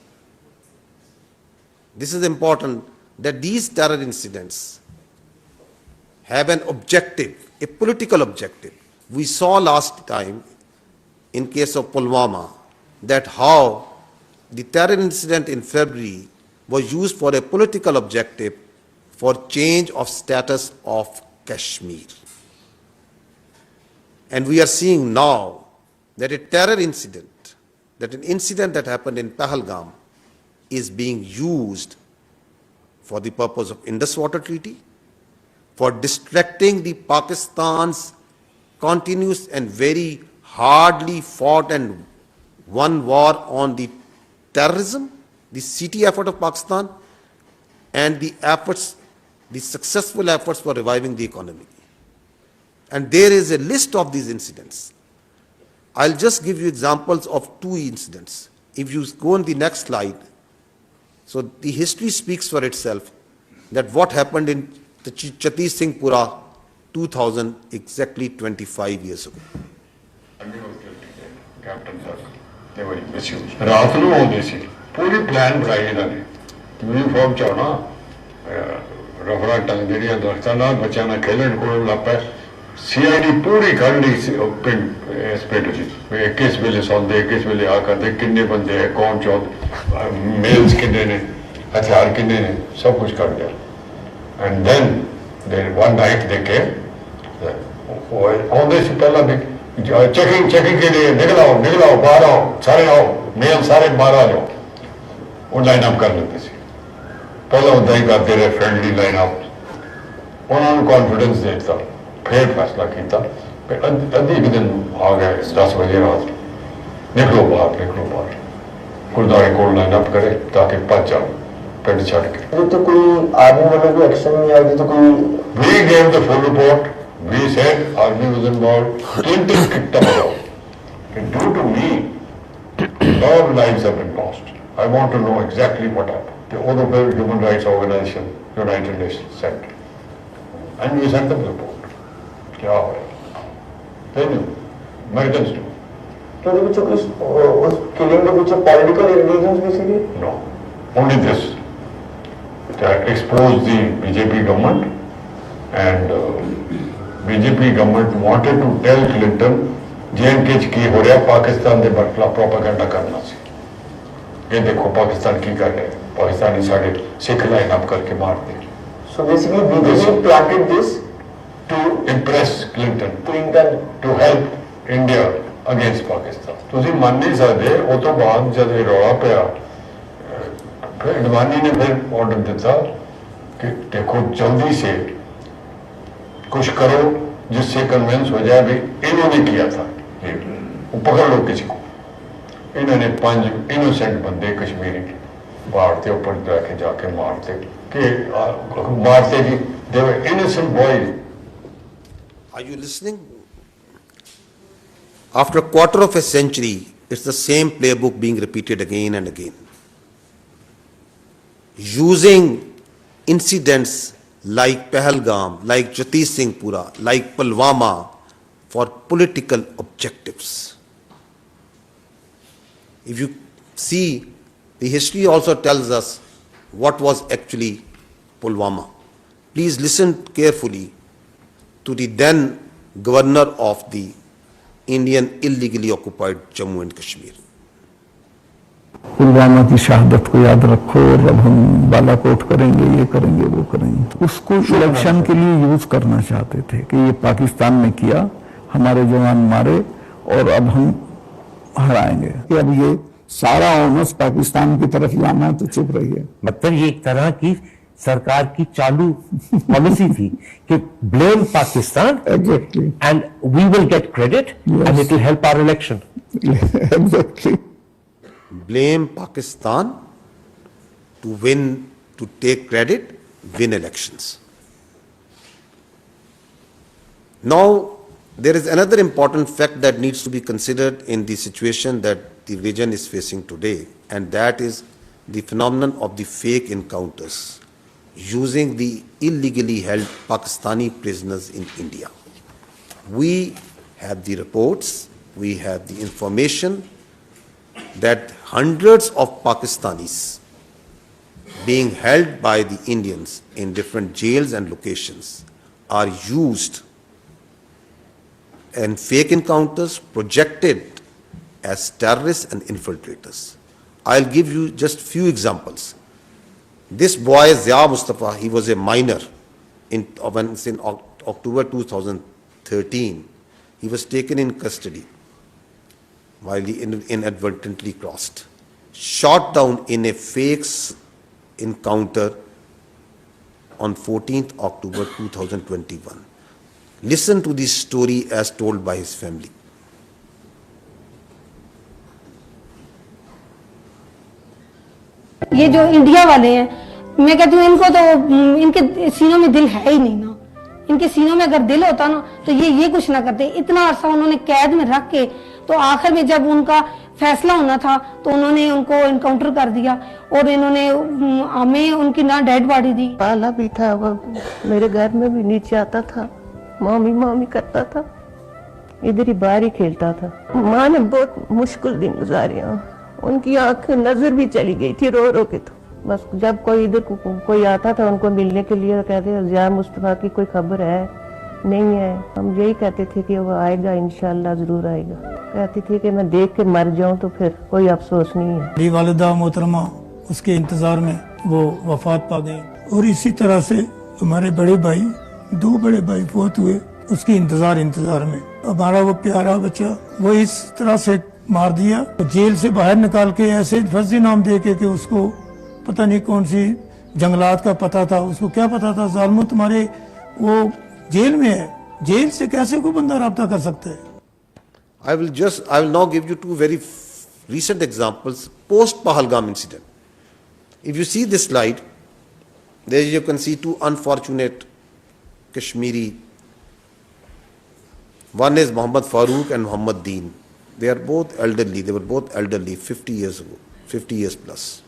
Speaker 3: This is important, that these terror incidents have an objective, a political objective. We saw last time in case of Pulwama that how the terror incident in February was used for a political objective for change of status of Kashmir. And we are seeing now that a terror incident, that an incident that happened in Pahalgam is being used for the purpose of Indus Water Treaty, for distracting the Pakistan's continuous and very hardly fought and one war on the terrorism, the CT effort of Pakistan, and the successful efforts for reviving the economy. And there is a list of these incidents. I'll just give you examples of 2 incidents. If you go on the next slide, so the history speaks for itself, that what happened in the 𝗕𝗵𝗃 2000, exactly 25 years ago.
Speaker 1: ਰਾਤ ਨੂੰ ਆਉਂਦੇ ਸੀ, ਪੂਰੀ plan ਬਣਾਈ ਇਹਨਾਂ ਨੇ, uniform ਚ ਆਉਣਾ, ਰਫੜਾ ਟੰਗ ਜਿਹੜੀਆਂ ਦਰਖਤਾਂ ਨਾਲ ਬੱਚਿਆਂ ਨਾਲ ਖੇਲਣ ਕੋਲ ਲੱਪਾ, CID ਪੂਰੀ ਖੜਨੀ ਪਿੰਡ ਇਸ ਪਿੰਡ ਚ, ਕਿਸ ਵੇਲੇ ਸੌਂਦੇ, ਕਿਸ ਵੇਲੇ ਆ ਕਰਦੇ, ਕਿੰਨੇ ਬੰਦੇ ਹੈ, ਕੌਣ ਚਾਹੁੰਦੇ, ਮੇਲਸ ਕਿੰਨੇ ਨੇ, ਹਥਿਆਰ ਕਿੰਨੇ ਨੇ, ਸਭ ਕੁਝ ਕਰ ਲਿਆ. And then one night they came, ਆਉਂਦੇ ਸੀ ਪਹਿਲਾਂ ਵੀ ਚੈਕਿੰਗ के लिए निकल आओ बाहर आओ, सारे आओ, मेल सारे बाहर आ जाओ, वो लाइन अप कर लेते सी. पहला उदा ही करते रहे, फ्रेंडली लाइन अप, उन्होंने कॉन्फिडेंस देता, फिर फैसला किया, अद्धी के दिन आ गए 10 बजे रात, निकलो बाहर, गुरुद्वारे को लाइन अप करे ताकि भज जाओ पिंड छड़ के. तो कोई आर्मी वालों को एक्शन नहीं आया, तो कोई we gave the full report. We said army was involved. Clinton kicked them out. And due to me, a lot of lives have been lost. I want to know exactly what happened. The Other Human Rights Organization, United Nations, sent. And we sent them the report. क्या हुआ? They knew. Americans knew. So the which was killing the which political allegations basically? No. Only this. That exposed the BJP government and BJP government wanted to tell Clinton J&K की हो रहा पाकिस्तान के खिलाफ propaganda करना सी, ये देखो पाकिस्तान की कर रहे हैं, पाकिस्तानी साढ़े सिख लाइन अप करके मार दे. So basically BJP planted this to impress Clinton to help India against Pakistan. ਤੁਸੀਂ ਮੰਨ ਨਹੀਂ ਸਕਦੇ. ਉਹ ਤੋਂ ਬਾਅਦ जब ये रौला ਪਿਆ, फिर अडवाणी ने फिर ऑर्डर दिता कि देखो जल्दी से कुछ करो जिससे कन्विंस हो जाए भी इन्होंने किया था, वो पकड़ लो किसी को. इन्होंने 5 इनोसेंट बंदे कश्मीरी बाढ़ के ऊपर जाके मारते जी, they were innocent boys.
Speaker 3: Are you listening? After a quarter of a century, it's the same playbook being repeated again and again, using incidents like Pahalgam, like 𝗕𝗵𝗃, like Pulwama for political objectives. If you see, the history also tells us what was actually Pulwama. Please listen carefully to the then governor of the Indian illegally occupied Jammu and Kashmir.
Speaker 22: Pulwama की शहादत को याद रखो और अब हम बालाकोट करेंगे, ये करेंगे, वो करेंगे. उसको इलेक्शन के लिए यूज करना चाहते थे कि ये पाकिस्तान ने किया, हमारे जवान मारे और अब हम हराएंगे. कि अब ये सारा ऑनर्स पाकिस्तान की तरफ जाना है तो चुप रहिए.
Speaker 23: मतलब ये एक तरह की सरकार की चालू पॉलिसी थी कि blame Pakistan and we will get credit and it will help our election.
Speaker 22: Exactly.
Speaker 3: Blame Pakistan to win, to take credit, win elections. Now, there is another important fact that needs to be considered in the situation that the region is facing today, and that is the phenomenon of the fake encounters using the illegally held Pakistani prisoners in India. We have the reports, we have the information that hundreds of Pakistanis being held by the Indians in different jails and locations are used in fake encounters projected as terrorists and infiltrators. I'll give you just few examples. This boy 𝗍𝗑, he was a minor in October 2013. He was taken in custody while he inadvertently crossed, shot down in a fake encounter on 14th October 2021. Listen to this story as told by his family.
Speaker 2: ये जो India वाले हैं, मैं कहती हूँ इनको तो इनके सीनों में दिल है ही नहीं ना। इनके सीनों में अगर दिल होता ना तो ये कुछ ना करते। इतना अरसा उन्होंने कैद में रख के तो आखिर में जब उनका फैसला होना था तो उन्होंने उनको एनकाउंटर कर दिया और इन्होंने हमें उनकी ना डेड बॉडी दी।
Speaker 4: पाला भी था वो, मेरे घर में भी नीचे आता था, मामी मामी करता था, इधर ही बाहर ही खेलता था। माँ ने बहुत मुश्किल दिन गुजारे, उनकी आंख नजर भी चली गई थी रो रो के। तो बस जब कोई इधर कोई आता था उनको मिलने के लिए तो कहते ज़िया मुस्तफा की कोई खबर है नहीं है। हम यही कहते थे कि वो आएगा, इंशाल्लाह जरूर आएगा। कहती थी कि मैं देख के मर जाऊं तो फिर कोई अफसोस नहीं है।
Speaker 5: मेरी वालिदा मोहतरमा उसके इंतजार में वो वफात पा गई और इसी तरह से हमारे बड़े भाई, 2 बड़े भाई फौत हुए उसके इंतजार में। हमारा वो प्यारा बच्चा वो इस तरह से मार दिया, जेल से बाहर निकाल के ऐसे फर्जी नाम दे के उसको पता नहीं कौन सी जंगलात का पता था, उसको क्या पता था जालिमो तुम्हारे वो जेल में है, जेल से कैसे कोई बंदा राब्ता कर सकता है।
Speaker 3: I will now give you 2 very recent examples post Pahalgam incident. If you see this slide, there you can see 2 unfortunate Kashmiri. One is Mohammad Farooq and Muhammad Deen. They are both elderly. They were both elderly 50 years ago, 50 years plus.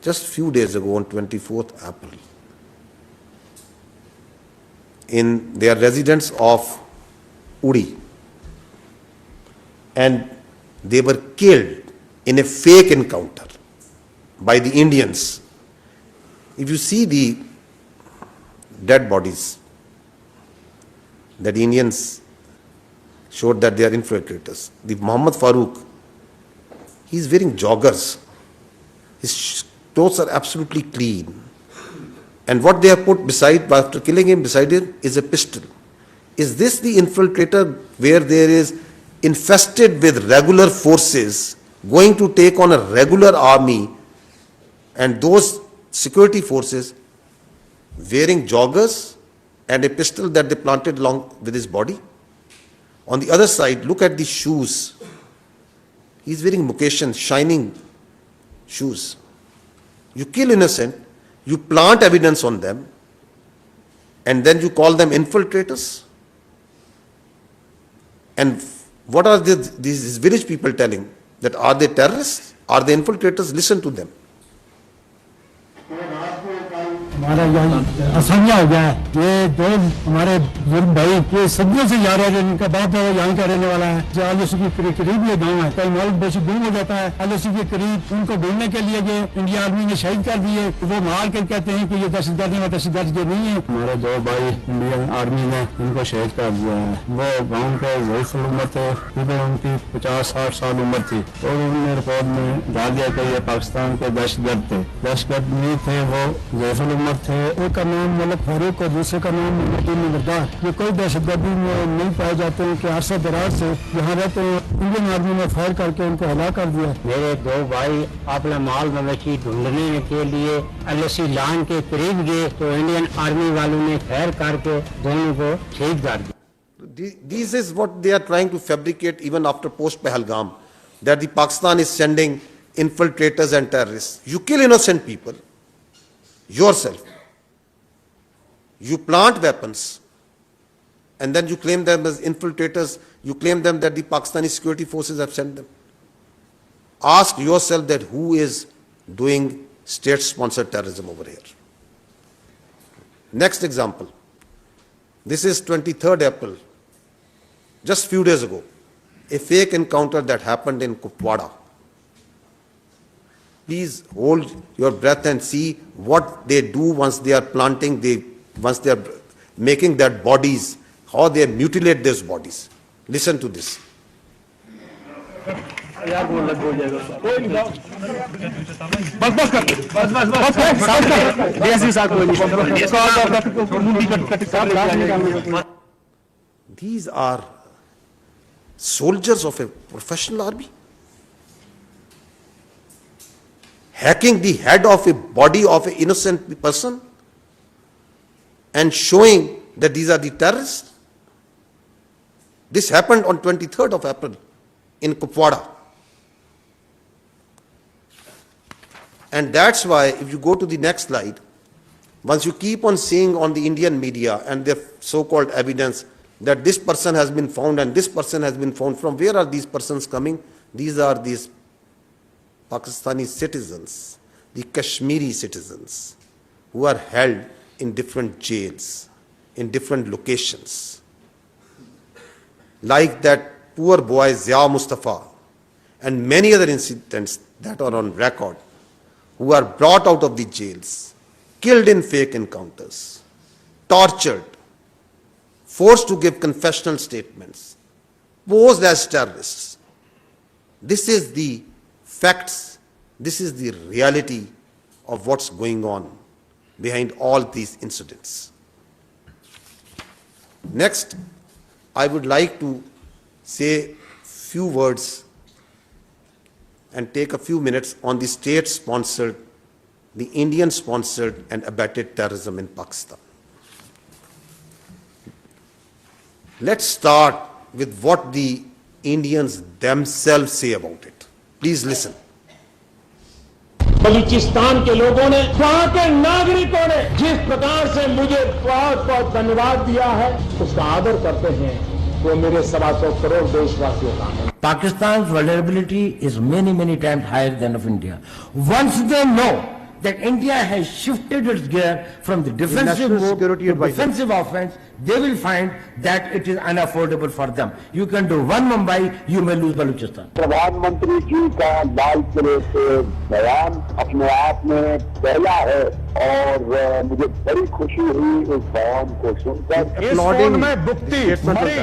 Speaker 3: Just few days ago on 24th April, in their residence of Uri, and they were killed in a fake encounter by the Indians. If you see the dead bodies, that the Indians showed that they are infiltrators. The Muhammad Farooq, he is wearing joggers. His clothes are absolutely clean. And what they have put beside, after killing him, beside him is a pistol. Is this the infiltrator where there is infested with regular forces going to take on a regular army, and those security forces wearing joggers and a pistol that they planted along with his body? On the other side, look at the shoes. He's wearing mukeshan, shining shoes. You kill innocent, you plant evidence on them, and then you call them infiltrators? And what are these village people telling? That are they terrorists? Are they infiltrators? Listen to them.
Speaker 5: हमारा यहाँ असमिया हो गया है। ये 2 हमारे बुजुर्ग भाई ये सदियों से जा रहे हैं, इनका बाप है यहाँ का रहने वाला है। जो आलोसी के करीब ये गाँव है, कई मालिक बेशी गुम हो जाता है। आलोसी के करीब उनको ढूंढने के लिए ये इंडिया आर्मी ने शहीद कर दिए। वो मार कर कहते हैं कि ये दहशतगर्द है, दहशतगर्द ये नहीं है। हमारे 2 भाई इंडियन आर्मी ने इनको शहीद कर दिया है। वो गाँव के ज़ईफ़ुल उम्र थे, उनकी 50-60 साल उम्र थी और उन्होंने रिपोर्ट में डाल दिया कि ये पाकिस्तान के दहशतगर्द थे। दहशतगर्द नहीं थे, वो ज़ईफ़ुल उम्र थे। एक का नाम मलिक फारूक और दूसरे का नाम 𝗵𝗏। ये कोई दहशतगर्दी में नहीं पाए जाते हैं कि अरसा दराज से यहाँ रहते हैं। इंडियन आर्मी ने फायर करके उनको हला कर दिया।
Speaker 24: मेरे 2 भाई अपना माल मवेशी ढूंढने के लिए LOC लाइन के करीब गए तो इंडियन आर्मी वालों ने फायर करके दोनों को शहीद कर दिया।
Speaker 3: This is what they are trying to fabricate even after post Pahalgam, that the Pakistan is sending infiltrators and terrorists. You kill innocent people yourself. You plant weapons and then you claim them as infiltrators. You claim them that the Pakistani security forces have sent them. Ask yourself that who is doing state-sponsored terrorism over here. Next example. This is 23rd April, just few days ago, a fake encounter that happened in Kupwara. Please hold your breath and see what they do once they are planting, once they are making their bodies, how they mutilate those bodies. Listen to this. These are soldiers of a professional army, hacking the head of a body of an innocent person and showing that these are the terrorists. This happened on 23rd of April in Kupwara. And that's why, if you go to the next slide, once you keep on seeing on the Indian media and their so-called evidence that this person has been found and this person has been found, from where are these persons coming? These are these Pakistani citizens, the Kashmiri citizens, who are held in different jails, in different locations. Like that poor boy 𝗟𝗓 Mustafa and many other incidents that are on record, who are brought out of the jails, killed in fake encounters, tortured, forced to give confessional statements, posed as terrorists. This is the facts, this is the reality of what's going on behind all these incidents. Next, I would like to say few words and take a few minutes on the state-sponsored, the Indian-sponsored and abetted terrorism in Pakistan. Let's start with what the Indians themselves say about it. Please listen.
Speaker 6: Balochistan के लोगों ने, वहां के नागरिकों ने जिस प्रकार से मुझे बहुत बहुत धन्यवाद दिया है, उसका आदर करते हैं, वो मेरे 125 करोड़ देशवासियों का है.
Speaker 24: Pakistan's vulnerability is many times higher than of India. Once they know that India has shifted its gear from the defensive mode to defensive offense, they will find that it is unaffordable for them. You can do one Mumbai, you may lose Balochistan.
Speaker 9: प्रधानमंत्री जी का लाल किले से बयान अपने आप में पहला है और मुझे बड़ी खुशी हुई इस बयान को सुनकर.
Speaker 11: इस फोन में बुक्ति, मरी,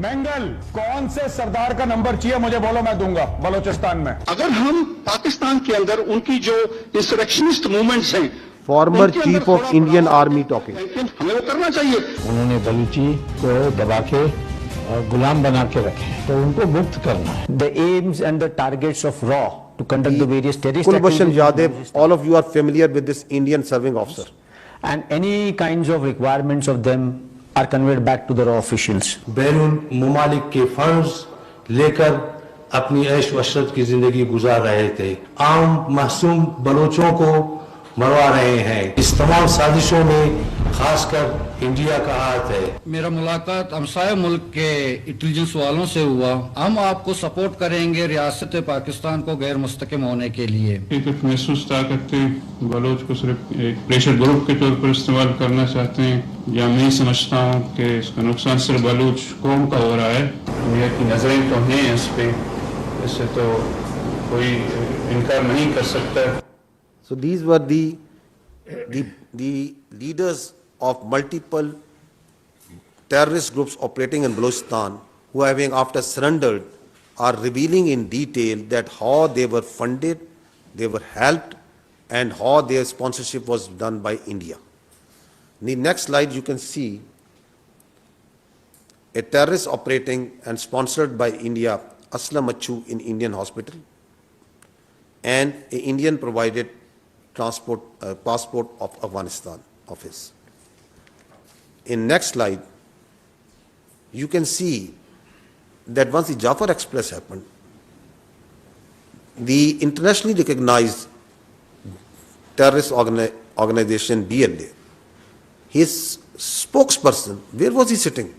Speaker 11: मैंगल, कौन से सरदार का नंबर चाहिए मुझे बोलो, मैं दूंगा बलोचिस्तान में.
Speaker 17: अगर हम पाकिस्तान के अंदर उनकी जो इंसरेक्शनिस्ट मूवमेंट्स हैं,
Speaker 3: Former Chief of Indian Army talking.
Speaker 17: हमें वो करना चाहिए.
Speaker 24: उन्होंने बलूची को दबा के और गुलाम बना के रखे, तो उनको मुक्त करना है. The aims and the targets of RAW to conduct the various terrorist
Speaker 3: 𝗏𝗏, all of you are familiar with this Indian serving officer.
Speaker 24: And any kinds of requirements of them are conveyed back to the RAW officials.
Speaker 7: बैरून मुमालिक के funds लेकर अपनी ऐश वशरत की जिंदगी गुजार रहे थे. आम मासूम बलोचों को मरवा रहे हैं. इस तमाम साजिशों में खासकर इंडिया का हाथ है.
Speaker 8: मेरा मुलाकात हमसाया मुल्क के इंटेलिजेंस वालों से हुआ. हम आपको सपोर्ट करेंगे रियासत पाकिस्तान को गैर मुस्तकिम होने के लिए.
Speaker 10: एक महसूस ताकत बलोच को सिर्फ एक प्रेशर ग्रुप के तौर पर इस्तेमाल करना चाहते हैं, या मैं नहीं समझता हूँ कि इसका नुकसान सिर्फ बलूच कौम का हो रहा है. दुनिया की नजरें तो हैं इस पे, इससे तो कोई इनकार नहीं कर सकता.
Speaker 3: So these were the leaders of multiple terrorist groups operating in Balochistan, who, having after surrendered, are revealing in detail that how they were funded, they were helped, and how their sponsorship was done by India. In the next slide, you can see a terrorist operating and sponsored by India, Aslam Machu, in Indian hospital, and an Indian provided passport of Afghanistan of his. In next slide, you can see that once the Jafar Express happened, the internationally recognized terrorist organization 𝗍𝗑, his spokesperson, where was he sitting?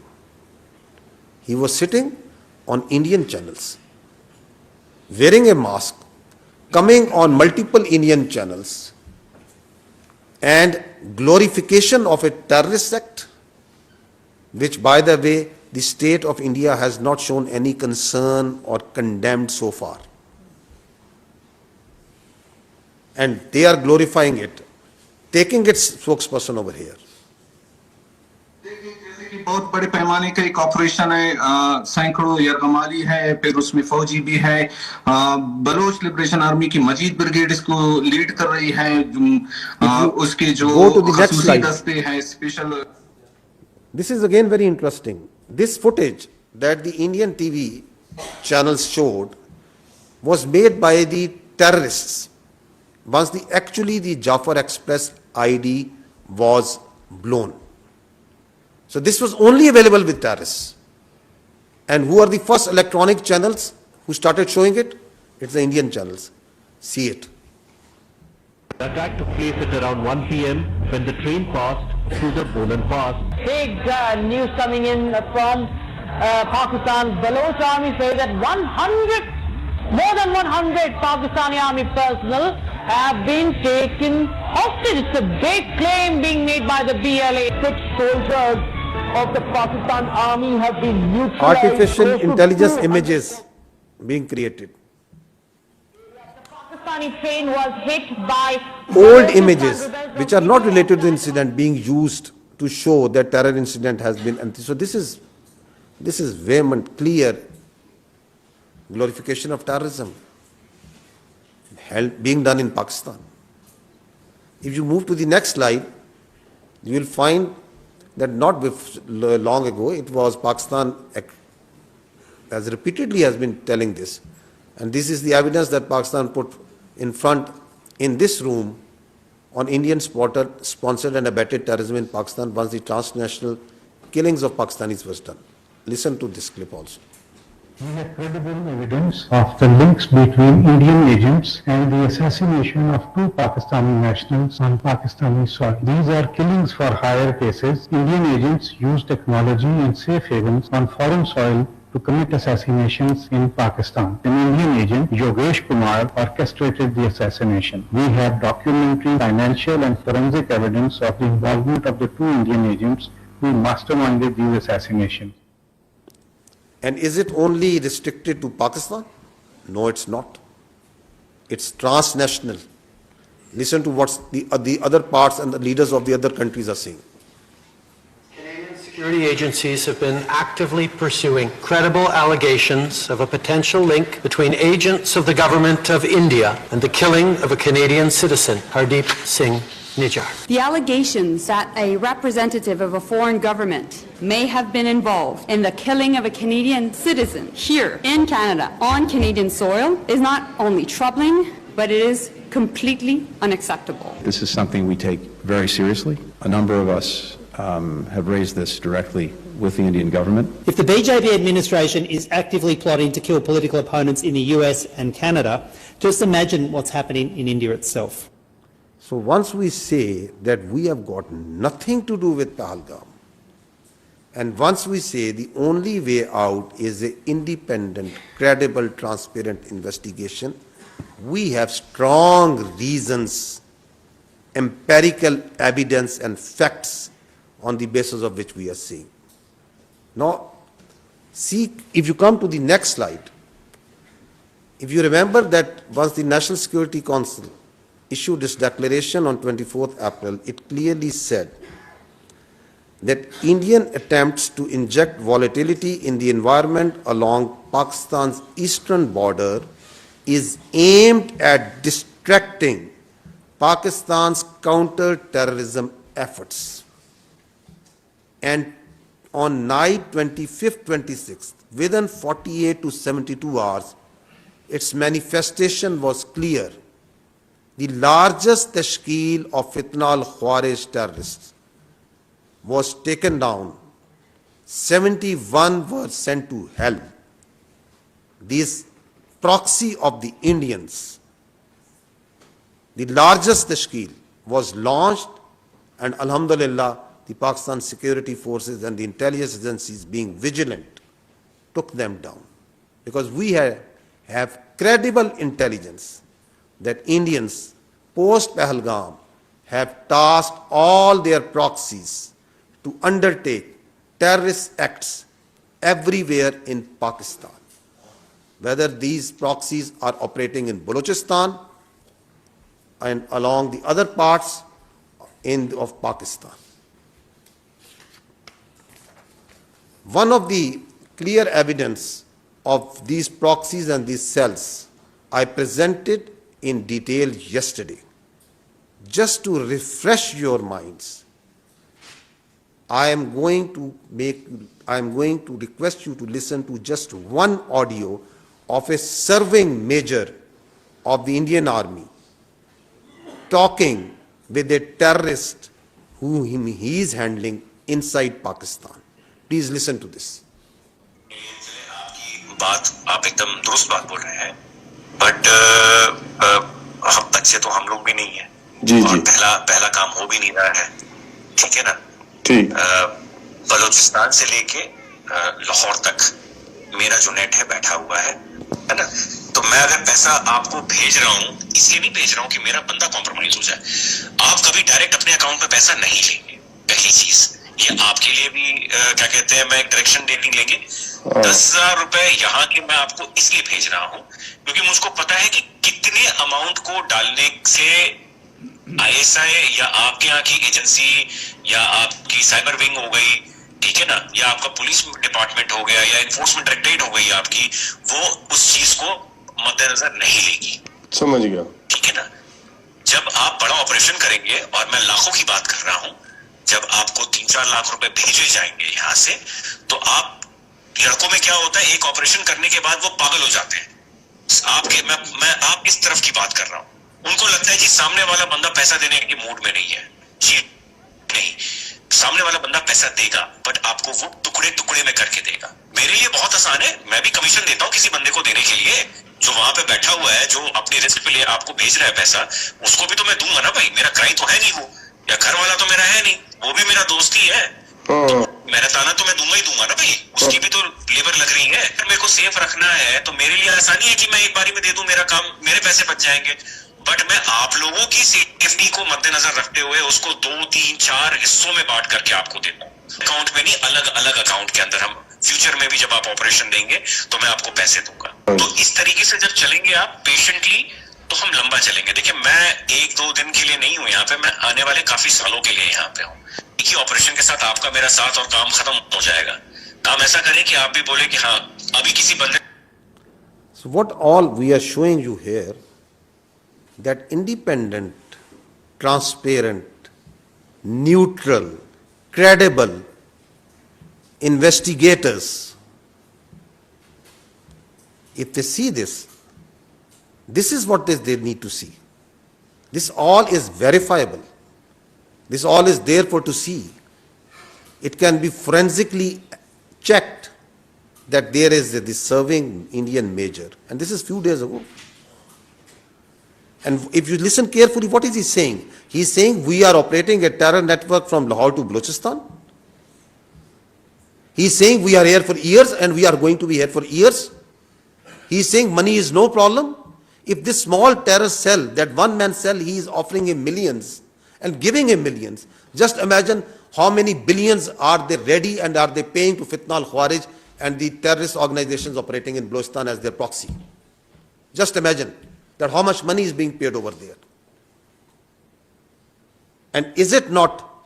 Speaker 3: He was sitting on Indian channels, wearing a mask, coming on multiple Indian channels, and glorification of a terrorist sect, which, by the way, the state of India has not shown any concern or condemned so far. And they are glorifying it, taking its spokesperson over here.
Speaker 25: बहुत बड़े पैमाने का एक operation है, सैकड़ों यरगमाली है, फिर उसमें फौजी भी है. बलोच लिबरेशन आर्मी की मजीद ब्रिगेड इसको लीड कर रही है. उसके जो खसूसी दस्ते हैं special.
Speaker 3: This is again very interesting. This footage that the Indian TV channels showed was made by the terrorists once the Jafar Express ID was blown. So this was only available with terrorists. And who are the first electronic channels who started showing it? It's the Indian channels. See it.
Speaker 12: The attack took place at around 1 p.m. when the train passed through the Bolan Pass.
Speaker 13: Big news coming in from Pakistan. Baloch army say that more than 100 Pakistani army personnel have been taken hostage. It's a big claim being made by the BLA. 6 soldiers of the Pakistan army have been neutralized.
Speaker 3: Artificial intelligence images being created.
Speaker 13: Train was hit by
Speaker 3: Old images which are not related to the incident being used to show that terror incident has been. So this is vehement, clear glorification of terrorism being done in Pakistan. If you move to the next slide, you will find that not long ago it was Pakistan, as repeatedly has been telling this, and this is the evidence that Pakistan put in front in this room on Indian sponsored and abetted terrorism in Pakistan once the transnational killings of Pakistanis was done. Listen to this clip also.
Speaker 5: We have credible evidence of the links between Indian agents and the assassination of 2 Pakistani nationals on Pakistani soil. These are killings for hire cases. Indian agents use technology and safe havens on foreign soil to commit assassinations in Pakistan. An Indian agent, 𝗕𝗿𝗓𝗄 orchestrated the assassination. We have documentary, financial and forensic evidence of the involvement of the 2 Indian agents who masterminded these assassinations.
Speaker 3: And is it only restricted to Pakistan? No, it's not. It's transnational. Listen to what the other parts and the leaders of the other countries are saying.
Speaker 15: Security agencies have been actively pursuing credible allegations of a potential link between agents of the government of India and the killing of a Canadian citizen, Hardeep Singh Nijjar.
Speaker 16: The allegations that a representative of a foreign government may have been involved in the killing of a Canadian citizen here in Canada on Canadian soil is not only troubling, but it is completely unacceptable.
Speaker 19: This is something we take very seriously. A number of us have raised this directly with the Indian government.
Speaker 26: If the BJP administration is actively plotting to kill political opponents in the US and Canada, just imagine what's happening in India itself.
Speaker 3: So once we say that we have got nothing to do with Pahalgam, and once we say the only way out is an independent, credible, transparent investigation, we have strong reasons, empirical evidence and facts on the basis of which we are saying. Now, see, if you come to the next slide, if you remember that once the National Security Council issued its declaration on 24th April, it clearly said that Indian attempts to inject volatility in the environment along Pakistan's eastern border is aimed at distracting Pakistan's counter-terrorism efforts. And on night 25th, 26th, within 48 to 72 hours, its manifestation was clear. The largest tashkeel of fitna al-Khawarij terrorists was taken down. 71 were sent to hell. This proxy of the Indians, the largest tashkeel, was launched, and alhamdulillah, the Pakistan security forces and the intelligence agencies, being vigilant, took them down. Because we have credible intelligence that Indians post-Pahalgam have tasked all their proxies to undertake terrorist acts everywhere in Pakistan. Whether these proxies are operating in Balochistan and along the other parts of Pakistan. One of the clear evidence of these proxies and these cells I presented in detail yesterday. Just to refresh your minds, I am going to request you to listen to just one audio of a serving major of the Indian Army talking with a terrorist whom he is handling inside Pakistan. Please listen to this.
Speaker 27: बात आप एकदम दुरुस्त बात बोल रहे हैं, but अब तक से तो हम लोग भी नहीं है,
Speaker 1: और पहला काम हो भी नहीं रहा है, ठीक है ना।
Speaker 9: ठीक।
Speaker 1: बलूचिस्तान से लेके लाहौर तक मेरा जो नेट है बैठा हुआ है ना। तो मैं अगर पैसा आपको भेज रहा हूँ, इसलिए नहीं भेज रहा हूँ कि मेरा बंदा कॉम्प्रोमाइज हो जाए। आप कभी डायरेक्ट अपने अकाउंट में पैसा नहीं लेंगे, पहली चीज। ये आपके लिए भी क्या कहते हैं, मैं एक डायरेक्शन डेटिंग लेंगे। 10,000 रुपए यहाँ के मैं आपको इसलिए भेज रहा हूँ क्योंकि मुझको पता है कि कितने अमाउंट को डालने से ISI या आपके यहाँ की एजेंसी या आपकी साइबर विंग हो गई, ठीक है ना, या आपका पुलिस डिपार्टमेंट हो गया या एनफोर्समेंट डायरेक्टरेट हो गई आपकी, वो उस चीज को मद्देनजर नहीं लेगी।
Speaker 9: समझ गया।
Speaker 1: ठीक है ना। जब आप बड़ा ऑपरेशन करेंगे, और मैं लाखों की बात कर रहा हूं, जब आपको 3-4 लाख रुपए भेजे जाएंगे यहां से, तो आप लड़कों में क्या होता है, एक ऑपरेशन करने के बाद वो पागल हो जाते हैं। मैं आप इस तरफ की बात कर रहा हूं। उनको लगता है जी सामने वाला बंदा पैसा देने के मूड में नहीं है। जी नहीं, सामने वाला बंदा पैसा देगा, बट आपको वो टुकड़े टुकड़े में करके देगा। मेरे लिए बहुत आसान है, मैं भी कमीशन देता हूँ किसी बंदे को देने के लिए, जो वहां पे बैठा हुआ है, जो अपनी रिस्क पे लिए आपको भेज रहा है पैसा, उसको भी तो मैं दूंगा ना भाई। मेरा क्राइम तो है नहीं वो, या घर वाला तो मेरा है नहीं, वो भी मेरा दोस्त ही है। मेरा ताना तो मैं दूंगा ही दूंगा ना भाई, उसकी भी तो लेबर लग रही है। अगर मेरे को सेफ रखना है तो मेरे लिए आसानी है कि मैं एक बारी में दे दूं, मेरा काम, मेरे पैसे बच जाएंगे। बट मैं आप लोगों की सेफ्टी को मद्देनजर रखते हुए उसको 2, 3, 4 हिस्सों में बांट करके आपको देता हूँ। अकाउंट में नहीं, अलग अलग अकाउंट के अंदर। हम फ्यूचर में भी जब आप ऑपरेशन देंगे तो मैं आपको पैसे दूंगा। तो इस तरीके से जब चलेंगे आप पेशेंटली, तो हम लंबा चलेंगे। देखिए, मैं 1-2 दिन के लिए नहीं हूँ यहाँ पे, मैं आने वाले काफी सालों के लिए यहाँ पे हूँ। एक ही ऑपरेशन के साथ आपका मेरा साथ और काम खत्म हो जाएगा। काम ऐसा करें कि आप भी बोले कि हाँ, अभी किसी बंदे।
Speaker 3: So what all we are showing you here, that independent, transparent, neutral, credible investigators, if they see this, this is what they need to see. This all is verifiable. This all is there for to see. It can be forensically checked that there is this serving Indian major. And this is few days ago. And if you listen carefully, what is he saying? He is saying we are operating a terror network from Lahore to Balochistan. He is saying we are here for years and we are going to be here for years. He is saying money is no problem. If this small terror cell, that one man cell, he is offering him millions and giving him millions. Just imagine how many billions are they ready and are they paying to Fitna al-Khawarij and the terrorist organizations operating in Balochistan as their proxy. Just imagine that how much money is being paid over there. And is it not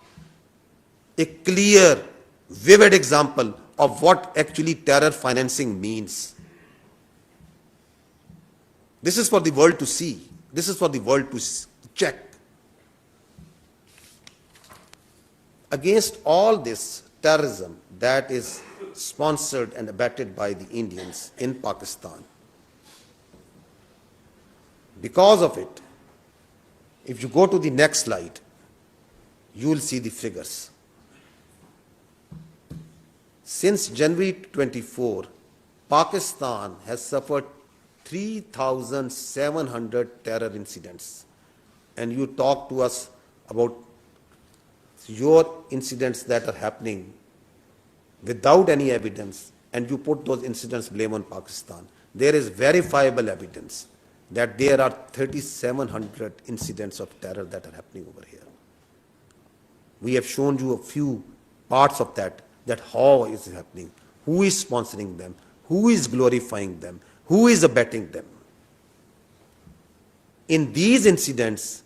Speaker 3: a clear, vivid example of what actually terror financing means? This is for the world to see. This is for the world to check. Against all this terrorism that is sponsored and abetted by the Indians in Pakistan, because of it, if you go to the next slide, you will see the figures. Since January 24, Pakistan has suffered 3,700 terror incidents. And you talk to us about your incidents that are happening without any evidence, and you put those incidents blame on Pakistan. There is verifiable evidence that there are 3,700 incidents of terror that are happening over here. We have shown you a few parts of that how is it happening, who is sponsoring them, who is glorifying them, who is abetting them. In these incidents,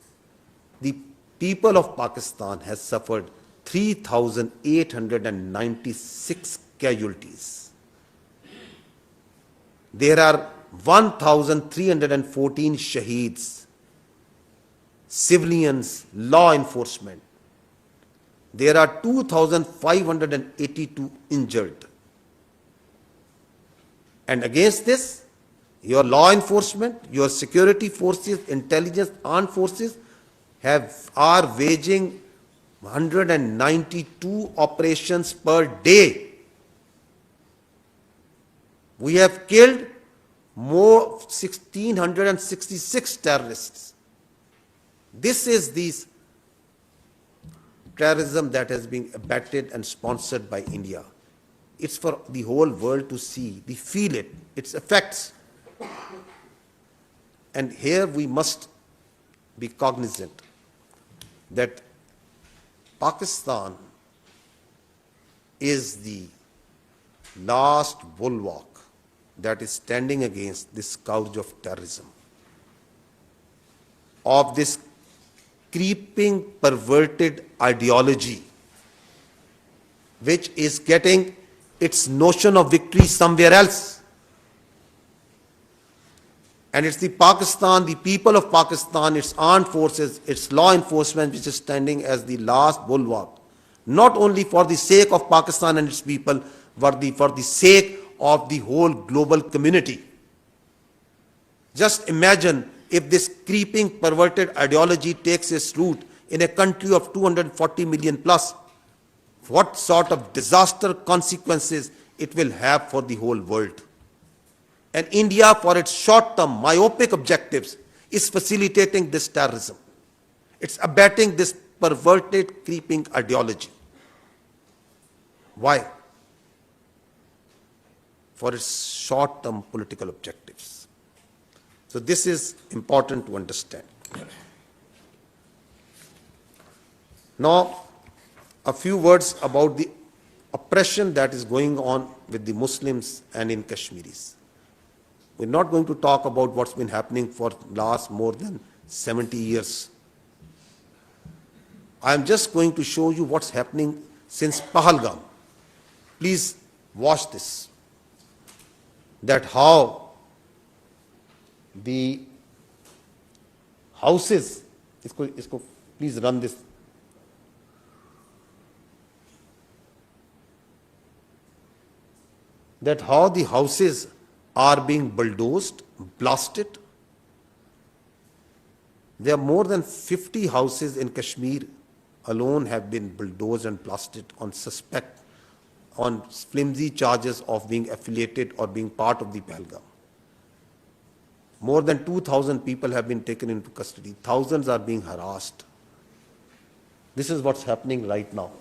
Speaker 3: the people of Pakistan has suffered 3,896 casualties. There are 1,314 shaheeds, civilians, law enforcement. There are 2,582 injured. And against this, your law enforcement, your security forces, intelligence, armed forces are waging 192 operations per day. We have killed more 1,666 terrorists. This is the terrorism that has been abetted and sponsored by India. It's for the whole world to see, they feel it, its effects. And here we must be cognizant that Pakistan is the last bulwark that is standing against this scourge of terrorism, of this creeping, perverted ideology, which is getting its notion of victory somewhere else. And it's the Pakistan, the people of Pakistan, its armed forces, its law enforcement, which is standing as the last bulwark, not only for the sake of Pakistan and its people, but for the sake of the whole global community. Just imagine if this creeping, perverted ideology takes its root in a country of 240 million plus, what sort of disaster consequences it will have for the whole world. And India, for its short-term, myopic objectives, is facilitating this terrorism. It's abetting this perverted, creeping ideology. Why? For its short-term political objectives. So this is important to understand. Now, a few words about the oppression that is going on with the Muslims and in Kashmiris. We're not going to talk about what's been happening for last more than 70 years. I'm just going to show you what's happening since Pahalgam. Please watch this. That how the houses, please run this. That how the houses are being bulldozed, blasted. There are more than 50 houses in Kashmir alone have been bulldozed and blasted on flimsy charges of being affiliated or being part of the Pahalgam. More than 2,000 people have been taken into custody. Thousands are being harassed. This is what's happening right now.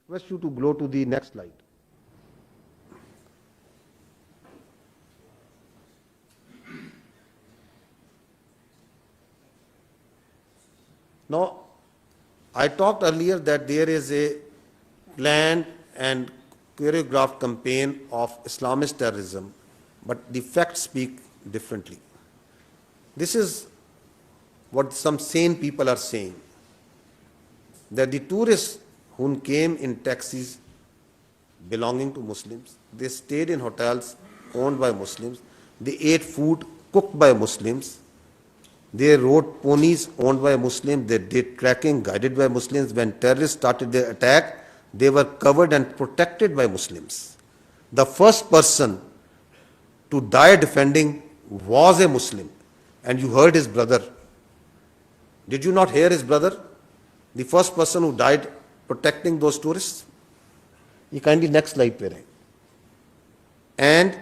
Speaker 3: Request you to go to the next slide. Now, I talked earlier that there is a planned and choreographed campaign of Islamist terrorism, but the facts speak differently. This is what some sane people are saying, that the tourists who came in taxis belonging to Muslims, they stayed in hotels owned by Muslims, they ate food cooked by Muslims, they rode ponies owned by Muslims, they did trekking guided by Muslims. When terrorists started their attack, they were covered and protected by Muslims. The first person to die defending was a Muslim, and you heard his brother. Did you not hear his brother? The first person who died protecting those tourists. You kindly next slide pe rahe. And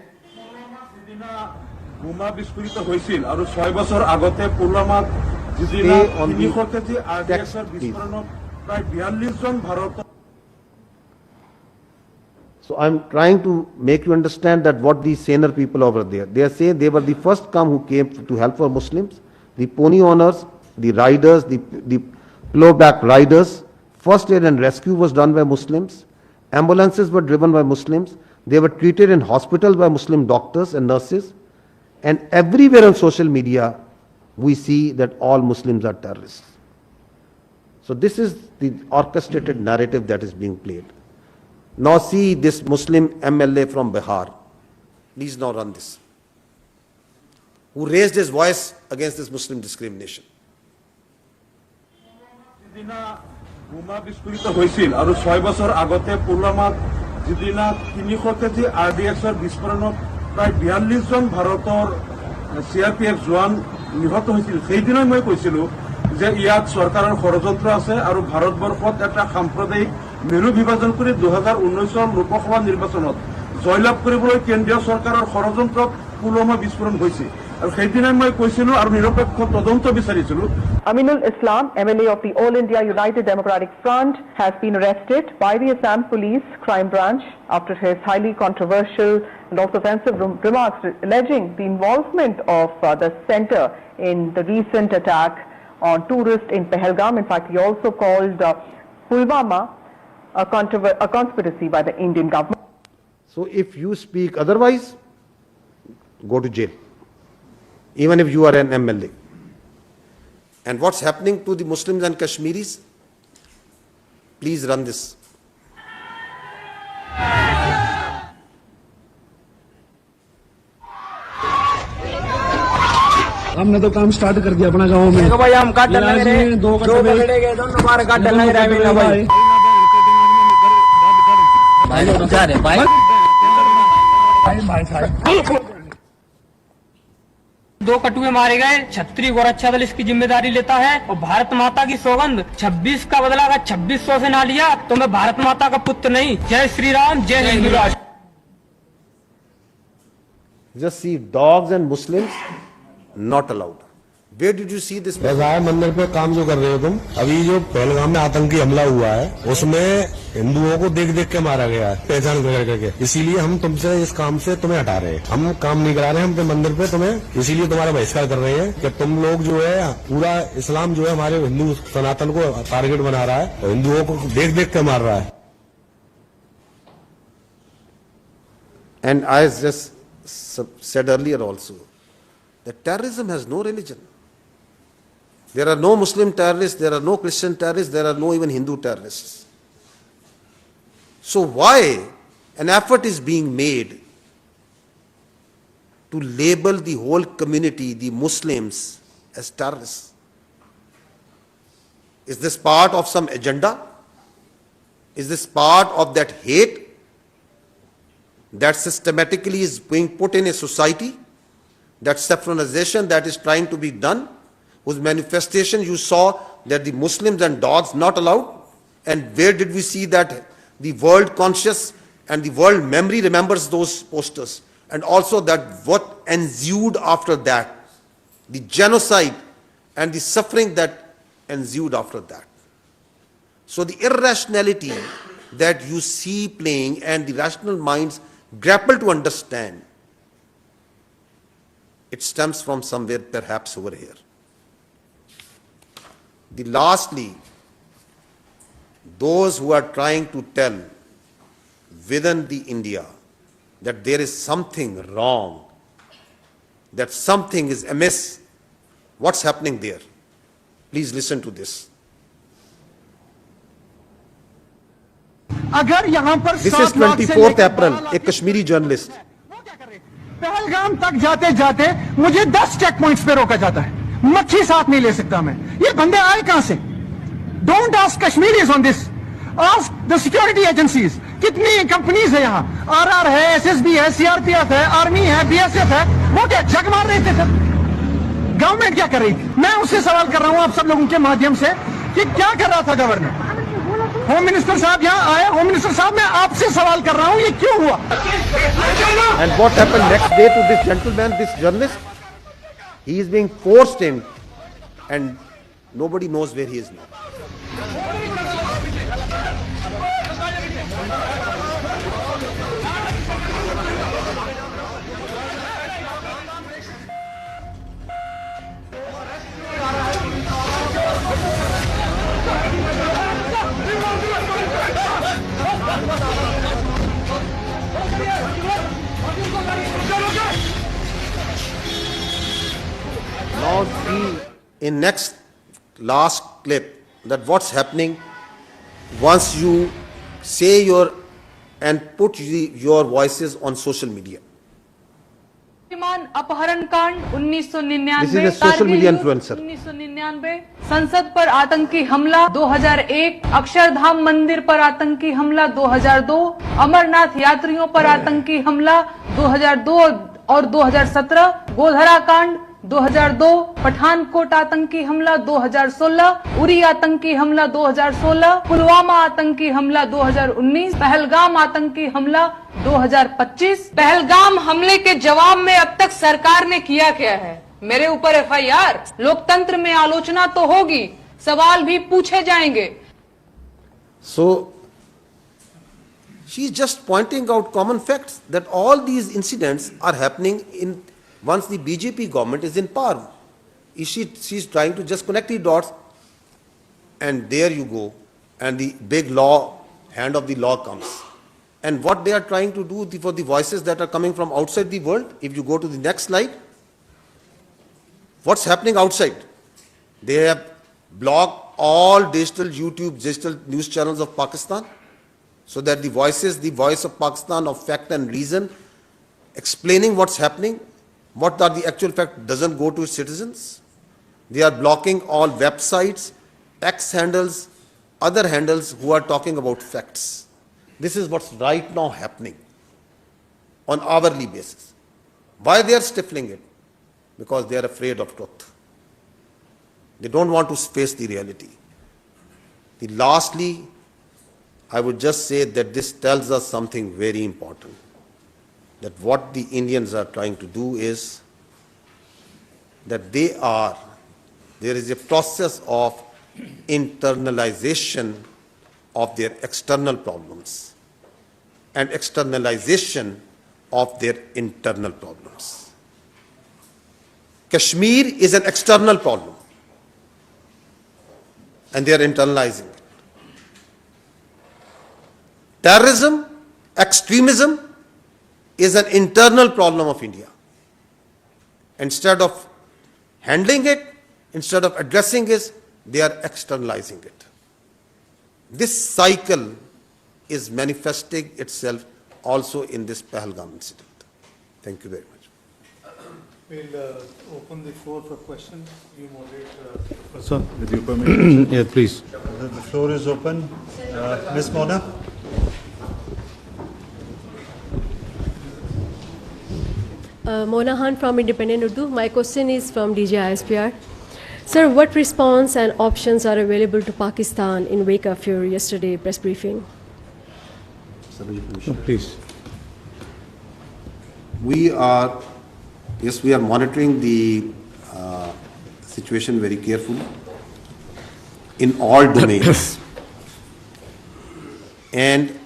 Speaker 14: বোমা বিস্ফোরিত হয়েছিল আর 6 বছর আগতে পুলওয়ামা জিলা 300 KG আরডিএক্সের বিস্ফোরণত প্রায় 42 জন Bharat.
Speaker 3: So I'm trying to make you understand that what these saner people over there, they are saying they were the first come who came to help for Muslims, the pony owners, the riders, the ploughback riders. First aid and rescue was done by Muslims. Ambulances were driven by Muslims. They were treated in hospitals by Muslim doctors and nurses. And everywhere on social media, we see that all Muslims are terrorists. So this is the orchestrated narrative that is being played. Now see this Muslim MLA from Bihar. Please now run this. Who raised his voice against this Muslim discrimination.
Speaker 14: বোমা বিস্ফোরিত হৈছিল আৰু 6 বছৰ আগতে পুলৱামাত যিদিনা 300 KG আৰডিএক্সৰ বিস্ফোৰণত প্ৰায় 42 জন ভাৰতৰ CRPF জোৱান নিহত হৈছিল সেইদিনা মই কৈছিলো যে ইয়াত চৰকাৰৰ ষড়যন্ত্ৰ আছে আৰু ভাৰতবৰ্ষত এটা সাম্প্ৰদায়িক মেৰু বিভাজন কৰি 2019 লোকসভা নিৰ্বাচনত জয়লাভ কৰিবলৈ কেন্দ্ৰীয় চৰকাৰৰ ষড়যন্ত্ৰত পুলৱামা বিস্ফোৰণ হৈছিল আৰু সেইদিনা মই কৈছিলো আৰু নিৰপেক্ষ তদন্ত বিচাৰিছিলো
Speaker 2: Aminul Islam, MLA of the All India United Democratic Front, has been arrested by the Assam Police Crime Branch after his highly controversial and also offensive remarks alleging the involvement of the centre in the recent attack on tourists in Pahalgam. In fact, he also called Pulwama a conspiracy by the Indian government.
Speaker 3: So if you speak otherwise, go to jail, even if you are an MLA. And what's happening to the Muslims and Kashmiris? Please run this.
Speaker 5: हमने तो काम start कर दिया अपना गाँव में। देखो भाई हम काट डालने गए, दो पकड़े गए, दोनों बार काट डालने गए भाई।
Speaker 18: दो कटुए मारे गए, छत्री गोरक्षा दल इसकी जिम्मेदारी लेता है और भारत माता की सौगंध 26 का बदला अगर 2600 से ना लिया तो मैं भारत माता का पुत्र नहीं। जय श्री राम, जय हिंदू राष्ट्र।
Speaker 3: Just see, dogs and Muslims not allowed. Where did you see this?
Speaker 20: Ram मंदिर पे काम जो कर रहे हो तुम, अभी जो पहलगाम में आतंकी हमला हुआ है उसमें हिंदुओं को देख देख के मारा गया है, पहचान करके। इसीलिए हम तुमसे इस काम से तुम्हें हटा रहे हैं। हम काम नहीं करा रहे हैं, हम पे मंदिर पे तुम्हें इसीलिए तुम्हारा बहिष्कार कर रहे हैं कि तुम लोग जो है पूरा इस्लाम जो है हमारे हिंदू सनातन को टारगेट बना रहा है और हिंदुओं को देख देख के मार रहा है।
Speaker 3: And I just said earlier also that terrorism has no religion. There are no Muslim terrorists, there are no Christian terrorists, there are no even Hindu terrorists. So why an effort is being made to label the whole community, the Muslims, as terrorists? Is this part of some agenda? Is this part of that hate that systematically is being put in a society? That saffronization that is trying to be done, whose manifestation you saw that the Muslims and dogs not allowed, and where did we see that the world conscious and the world memory remembers those posters, and also that what ensued after that, the genocide and the suffering that ensued after that. So the irrationality that you see playing and the rational minds grapple to understand, it stems from somewhere perhaps over here. Lastly, those who are trying to tell within the India that there is something wrong, that something is amiss, what's happening there? Please listen to this.
Speaker 17: अगर यहाँ पर
Speaker 3: This is 24th April, a Kashmiri journalist.
Speaker 17: Pahalgam तक जाते जाते मुझे 10 check points पे रोका जाता है, मच्छी साथ नहीं ले सकता मैं। ये बंदे आए कहां से? Don't ask Kashmiris on this, ask the security agencies. कितनी कंपनीज है यहाँ? RR है, SSB है, CRPF है, आर्मी है, BSF है। वो क्या जग मार रहे थे सर? गवर्नमेंट क्या कर रही थी? मैं उससे सवाल कर रहा हूँ आप सब लोगों के माध्यम से कि क्या कर रहा था गवर्नर? होम मिनिस्टर साहब यहाँ आए, होम मिनिस्टर साहब मैं आपसे सवाल कर रहा हूँ ये क्यों हुआ?
Speaker 3: And what happened next day to this gentleman, this journalist? He is being forced in and nobody knows where he is now. Now in next last clip that what's happening once you say your and put your voices on social media.
Speaker 4: अपहरण कांड 1999,
Speaker 3: This is a social media influencer.
Speaker 4: 1999, संसद पर आतंकी हमला 2001, अक्षरधाम मंदिर पर आतंकी हमला 2002, अमरनाथ यात्रियों पर आतंकी हमला 2002 और 2017, गोधरा कांड 2002, पठानकोट आतंकी हमला 2016, उरी आतंकी हमला 2016, पुलवामा आतंकी हमला 2019, पहलगाम आतंकी हमला 2025। पहलगाम हमले के जवाब में अब तक सरकार ने किया क्या है? मेरे ऊपर FIR, लोकतंत्र में आलोचना तो होगी, सवाल भी पूछे जाएंगे।
Speaker 3: So she is just pointing out common facts that all these incidents are happening in once the BJP government is in power. She is trying to just connect the dots, and there you go, and the big law, hand of the law comes. And what they are trying to do for the voices that are coming from outside the world, if you go to the next slide, what's happening outside? They have blocked all digital YouTube, digital news channels of Pakistan, so that the voice of Pakistan of fact and reason, explaining what's happening, what are the actual facts, doesn't go to its citizens. They are blocking all websites, X handles, other handles who are talking about facts. This is what's right now happening on hourly basis. Why they are stifling it? Because they are afraid of truth. They don't want to face the reality. Lastly, I would just say that this tells us something very important. That what the Indians are trying to do is that there is a process of internalization of their external problems and externalization of their internal problems. Kashmir is an external problem, and they are internalizing it. Terrorism, extremism is an internal problem of India. Instead of handling it, instead of addressing it, they are externalizing it. This cycle is manifesting itself also in this Pahalgam incident. Thank you very much.
Speaker 6: We'll open the floor for questions. You moderate, Professor, with your permission.
Speaker 11: Yeah, please.
Speaker 6: The floor is open. Ms. Mona.
Speaker 21: Mona Han from Independent Urdu. My question is from DJ ISPR. Sir, what response and options are available to Pakistan in wake of your yesterday press briefing?
Speaker 6: Please.
Speaker 3: We are monitoring the situation very carefully in all domains. And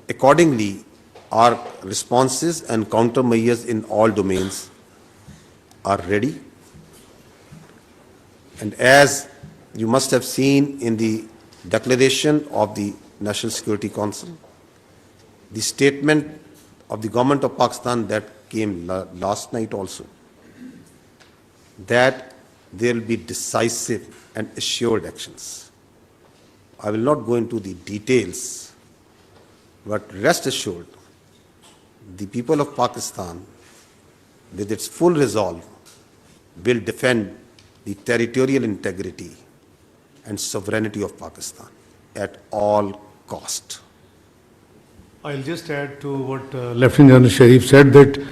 Speaker 3: accordingly, our responses and countermeasures in all domains are ready. And as you must have seen in the declaration of the National Security Council, the statement of the government of Pakistan that came last night also, that there will be decisive and assured actions. I will not go into the details, but rest assured, the people of Pakistan, with its full resolve, will defend the territorial integrity and sovereignty of Pakistan at all cost.
Speaker 6: I'll just add to what Lieutenant General Sharif said, that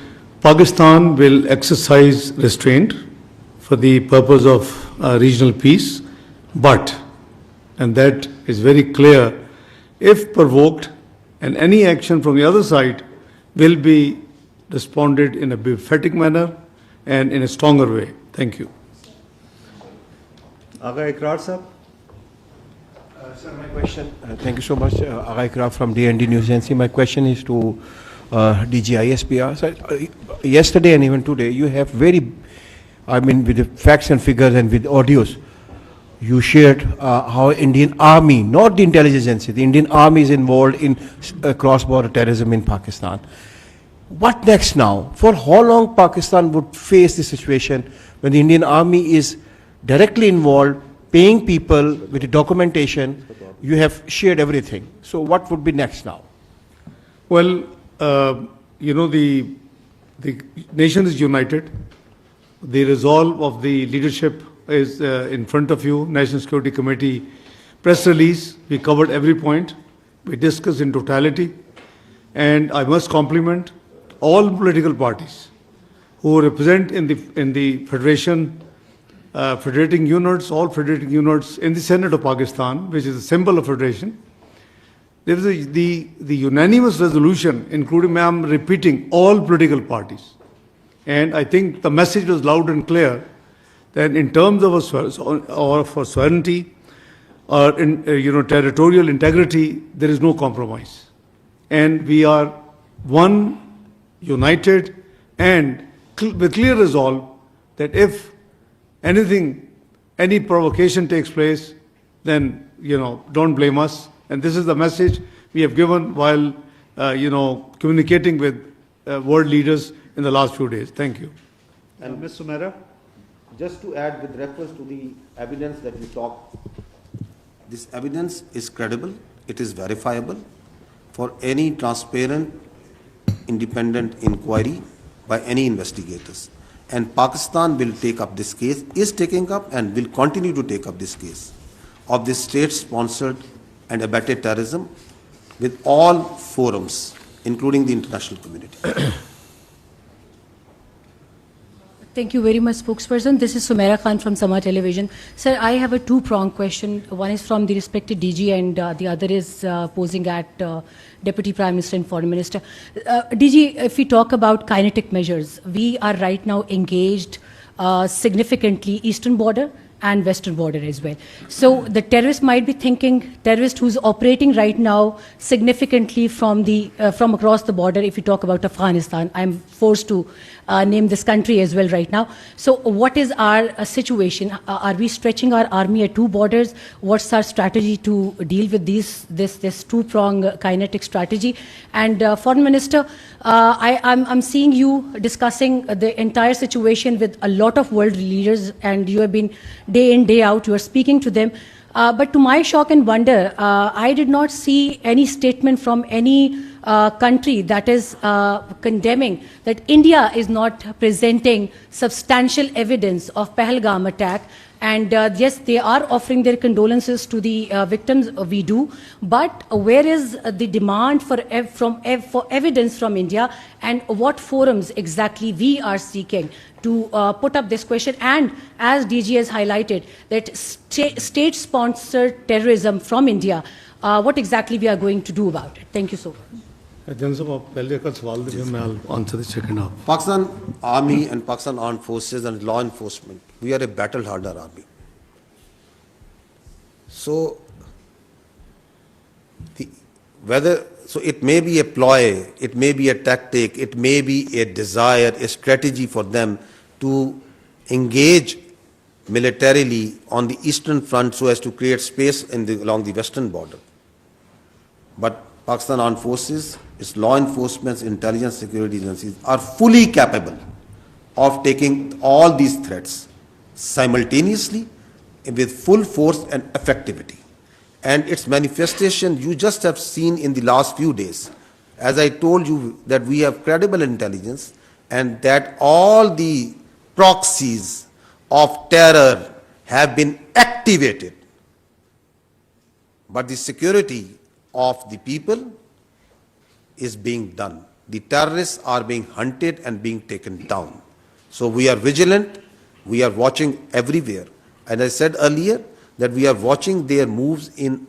Speaker 6: Pakistan will exercise restraint for the purpose of regional peace, but, and that is very clear, if provoked, and any action from the other side will be responded in a emphatic manner and in a stronger way. Thank you. Agha Ikrar sir.
Speaker 22: Sir, my question, thank you so much, Agha Ikrar from DND News Agency. My question is to DG ISPR. So, yesterday and even today, you have with the facts and figures and with audios, you shared how Indian Army, not the intelligence agency, the Indian Army is involved in cross-border terrorism in Pakistan. What next now? For how long Pakistan would face the situation when the Indian Army is directly involved, paying people with the documentation? You have shared everything. So what would be next now?
Speaker 6: Well, you know, the nation is united. The resolve of the leadership is in front of you. National Security Committee press release, we covered every point. We discussed in totality. And I must compliment all political parties who represent in the federation, federating units, all federating units in the Senate of Pakistan, which is a symbol of federation. There is the unanimous resolution, including, I'm repeating, all political parties. And I think the message was loud and clear that in terms of our sovereignty or territorial integrity, there is no compromise. And we are one, united, and with clear resolve that if anything, any provocation takes place, then, don't blame us. And this is the message we have given while, communicating with world leaders in the last few days. Thank you.
Speaker 3: And Ms. Sumera, just to add with reference to the evidence that you talked, this evidence is credible, it is verifiable for any transparent, independent inquiry by any investigators. And Pakistan will take up this case, is taking up and will continue to take up this case of this state-sponsored and abetted terrorism with all forums, including the international community.
Speaker 7: Thank you very much, spokesperson. This is Sumera Khan from Sama Television. Sir, I have a two-pronged question. One is from the respected DG and the other is posing at Deputy Prime Minister and Foreign Minister. DG, if we talk about kinetic measures, we are right now engaged significantly eastern border and western border as well. So the terrorist might be thinking, terrorist who's operating right now significantly from across the border, if you talk about Afghanistan, I'm forced to name this country as well right now. So what is our situation? Are we stretching our army at two borders? What's our strategy to deal with this two-pronged kinetic strategy? And Foreign Minister, I'm seeing you discussing the entire situation with a lot of world leaders, and you have been day in, day out, you are speaking to them. But to my shock and wonder, I did not see any statement from any country that is condemning that India is not presenting substantial evidence of Pahalgam attack. And yes, they are offering their condolences to the victims, we do. But where is the demand for evidence from India, and what forums exactly we are seeking to put up this question? And as DG has highlighted, that state-sponsored terrorism from India, what exactly we are going to do about it? Thank you so much.
Speaker 6: I'll answer the second half.
Speaker 3: Pakistan Army and Pakistan Armed Forces and law enforcement, we are a battle-hardened army. So, it may be a ploy, it may be a tactic, it may be a desire, a strategy for them to engage militarily on the eastern front so as to create space along the western border. But Pakistan Armed Forces, its law enforcement, intelligence, security agencies are fully capable of taking all these threats simultaneously with full force and effectivity. And its manifestation you just have seen in the last few days. As I told you that we have credible intelligence and that all the proxies of terror have been activated. But the security of the people is being done. The terrorists are being hunted and being taken down. So we are vigilant, we are watching everywhere. And I said earlier that we are watching their moves and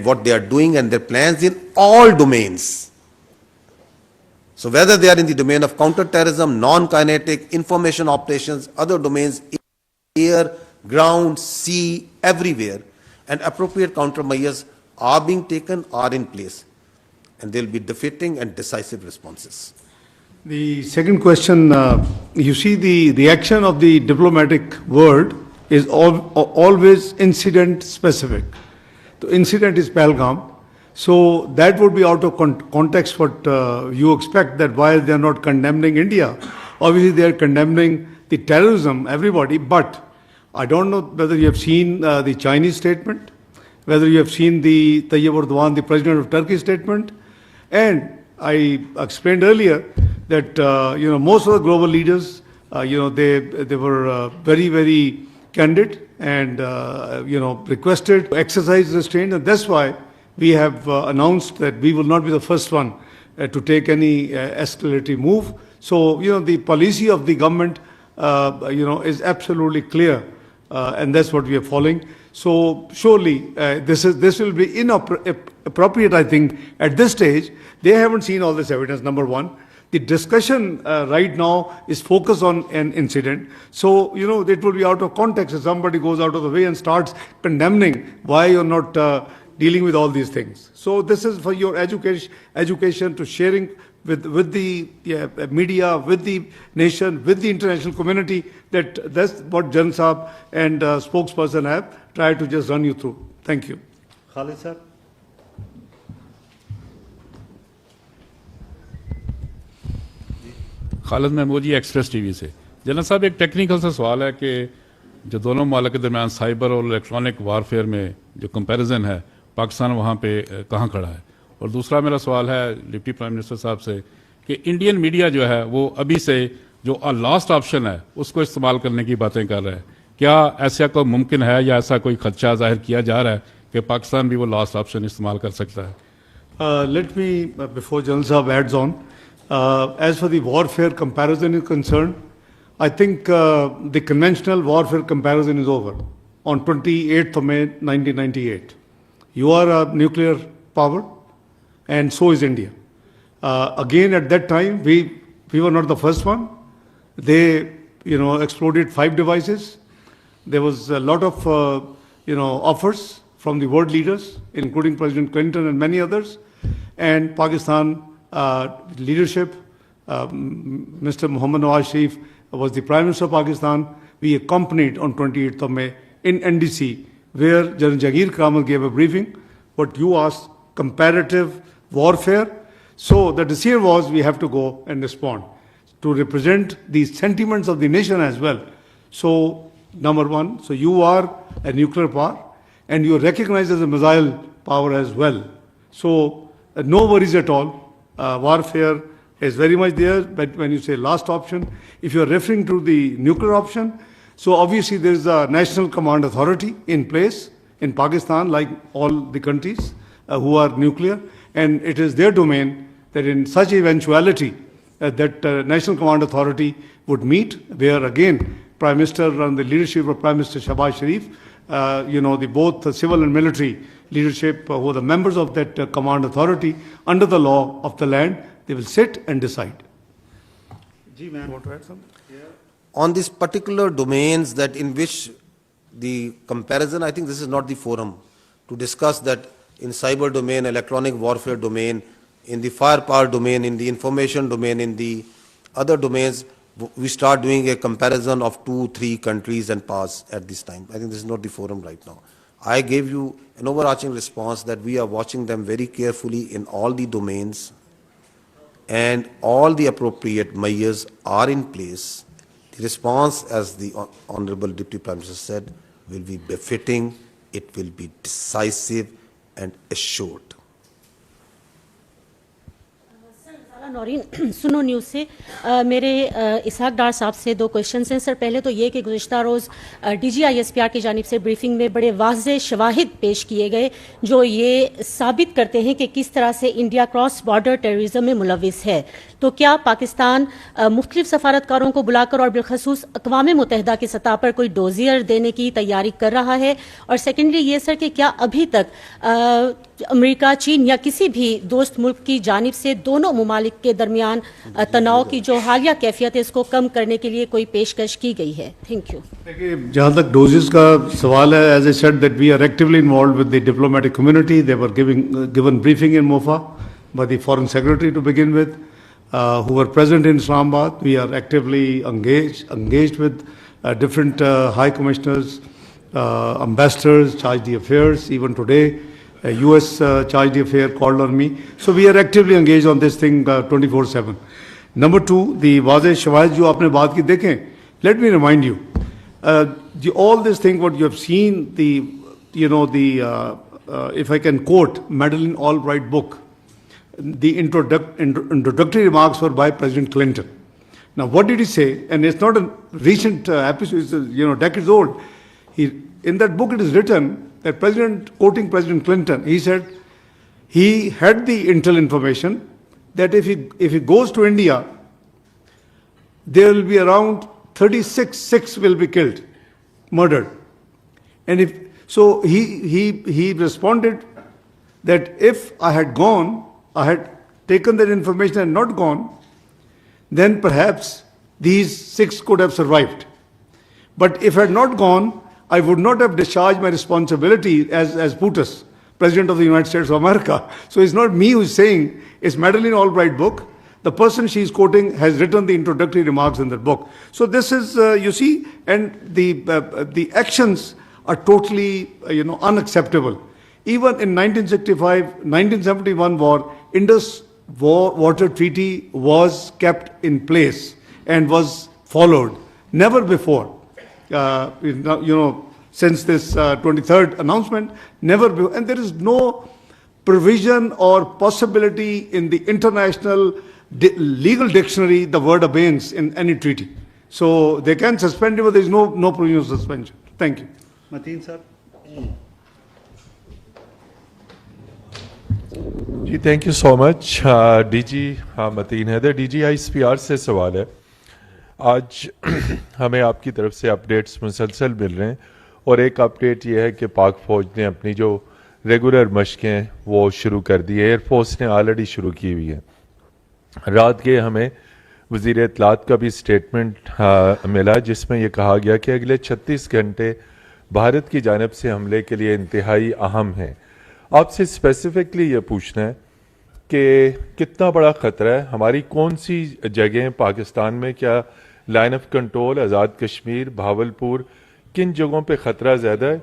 Speaker 3: what they are doing and their plans in all domains. So whether they are in the domain of counter-terrorism, non-kinetic, information operations, other domains, air, ground, sea, everywhere, and appropriate countermeasures are being taken, are in place, and there will be defeating and decisive responses.
Speaker 6: The second question, you see the reaction of the diplomatic world is always incident specific. The incident is Pahalgam. So that would be out of context what you expect, that while they are not condemning India, obviously they are condemning the terrorism, everybody, but I don't know whether you have seen the Chinese statement, whether you have seen the 𝗕𝗿𝗄𝗏 𝗏, the president of Turkey statement, and I explained earlier that most of the global leaders, they were very, very candid and requested to exercise restraint, and that's why we have announced that we will not be the first one to take any escalatory move. So the policy of the government is absolutely clear, and that's what we are following. So surely this will be inappropriate, I think, at this stage. They haven't seen all this evidence, number one. The discussion right now is focused on an incident. So, it will be out of context if somebody goes out of the way and starts condemning why you're not dealing with all these things. So this is for your education to sharing with the media, with the nation, with the international community, that's what Jan Saab and spokesperson have tried to just run you through. Thank you.
Speaker 8: Khalid sir.
Speaker 10: Khalid Mahmood ji express TV से। General साहब, एक technical सा सवाल है कि जो दोनों मुल्क के दरमियान साइबर और इलेक्ट्रॉनिक वारफेयर में जो कंपैरिजन है, पाकिस्तान वहाँ पे कहाँ खड़ा है? और दूसरा मेरा सवाल है डिप्टी प्राइम मिनिस्टर साहब से कि इंडियन मीडिया जो है वो अभी से जो लास्ट ऑप्शन है उसको इस्तेमाल करने की बातें कर रहा है। क्या ऐसा कोई मुमकिन है या ऐसा कोई खदशा जाहिर किया जा रहा है कि पाकिस्तान भी वो लास्ट ऑप्शन इस्तेमाल कर सकता है?
Speaker 6: Let me, before General Saab adds on, as for the warfare comparison is concerned, I think the conventional warfare comparison is over on 28th of May 1998. You are a nuclear power and so is India. Again, at that time, we were not the first one. They, exploded 5 devices. There was a lot of, offers from the world leaders, including President Clinton and many others. And Pakistan leadership, Mr. Mohammad Nawaz Sharif was the Prime Minister of Pakistan. We accompanied on 28th of May in NDC, where General Jahangir Kamal gave a briefing. What you asked, comparative warfare. So the decision was we have to go and respond to represent the sentiments of the nation as well. So number one, so you are a nuclear power and you are recognized as a missile power as well. So no worries at all. Warfare is very much there, but when you say last option, if you are referring to the nuclear option, so obviously there is a national command authority in place in Pakistan, like all the countries who are nuclear, and it is their domain that in such eventuality that national command authority would meet, where again Prime Minister and the leadership of Prime Minister Shahbaz Sharif, the both the civil and military leadership who are the members of that command authority under the law of the land, they will sit and decide.
Speaker 3: You want to add something? Yeah. On these particular domains that in which the comparison, I think this is not the forum to discuss that in cyber domain, electronic warfare domain, in the firepower domain, in the information domain, in the other domains, we start doing a comparison of 2-3 countries and pass at this time. I think this is not the forum right now. I gave you an overarching response that we are watching them very carefully in all the domains and all the appropriate measures are in place. The response, as the Honorable Deputy Prime Minister said, will be befitting, it will be decisive and assured.
Speaker 11: Naureen सुनो news से मेरे इसहाक डार साहब से 2 questions हैं sir. पहले तो ये कि गुज़िश्ता रोज़ DGISPR की जानिब से ब्रीफिंग में बड़े वाज़े शवाहिद पेश किए गए जो ये साबित करते हैं कि किस तरह से इंडिया क्रॉस बॉर्डर टेररिज्म में मुलविस है। तो क्या पाकिस्तान मुख्तलिफ सफारतकारों को बुलाकर और बिलखसूस अक़वाम मुत्तहिदा की सतह पर कोई डोजियर देने की तैयारी कर रहा है? और सेकेंडली ये सर कि क्या अभी तक अमेरिका, चीन या किसी भी दोस्त मुल्क की जानिब से दोनों ममालिक के दरमियान तनाव की जो हालिया कैफियत है इसको कम करने के लिए कोई पेशकश की गई है? Thank you.
Speaker 6: देखिए, जहाँ तक डोजेस का सवाल है, as I said that we are actively involved with the diplomatic community. They were given briefing in MOFA by the foreign secretary to begin with, who were present in Islamabad. We are actively engaged with different high commissioners, ambassadors, chargé d'affaires. Even today, U.S. charge d'affaires called on me. So we are actively engaged on this thing 24/7. Number two, the 𝗍𝗍 𝗓𝗏 जो आपने बात की देखें, let me remind you, all this thing what you have seen, if I can quote Madeleine Albright book, the introductory remarks were by President Clinton. Now, what did he say? And it's not a recent episode; it's decades old. In that book, it is written that quoting President Clinton, he said he had the intel information that if he goes to India, there will be around 36 will be killed, murdered, and he responded that if I had gone, I had taken that information and not gone, then perhaps these 6 could have survived. But if I had not gone, I would not have discharged my responsibility as PUTUS, President of the United States of America. So it's not me who's saying, it's Madeleine Albright book. The person she's quoting has written the introductory remarks in that book. So this is, you see, and the actions are totally, unacceptable. Even in 1971 war, Indus Water Treaty was kept in place and was followed. Never before. Since this 23rd announcement, never before. And there is no provision or possibility in the international legal dictionary the word abeyance in any treaty. So they can suspend it, but there is no provision of suspension. Thank you.
Speaker 8: Mateen sir. जी thank you so much DG Mateen Haider DGISPR से सवाल है। आज हमें आपकी तरफ से updates मुसलसल मिल रहे हैं और एक अपडेट ये है कि पाक फ़ौज ने अपनी जो रेगुलर मशकें वो शुरू कर दी है, एयरफोर्स ने ऑलरेडी शुरू की हुई है। रात के हमें वज़ीर इत्तलात का भी स्टेटमेंट मिला जिसमें यह कहा गया कि अगले 36 घंटे भारत की जानिब से हमले के लिए इंतहाई अहम हैं। आपसे स्पेसिफिकली ये पूछना है कि कितना बड़ा ख़तरा है, हमारी कौन सी जगहें पाकिस्तान में, क्या line of control, Azad Kashmir, Bahawalpur, किन जगहों पे ख़तरा ज़्यादा है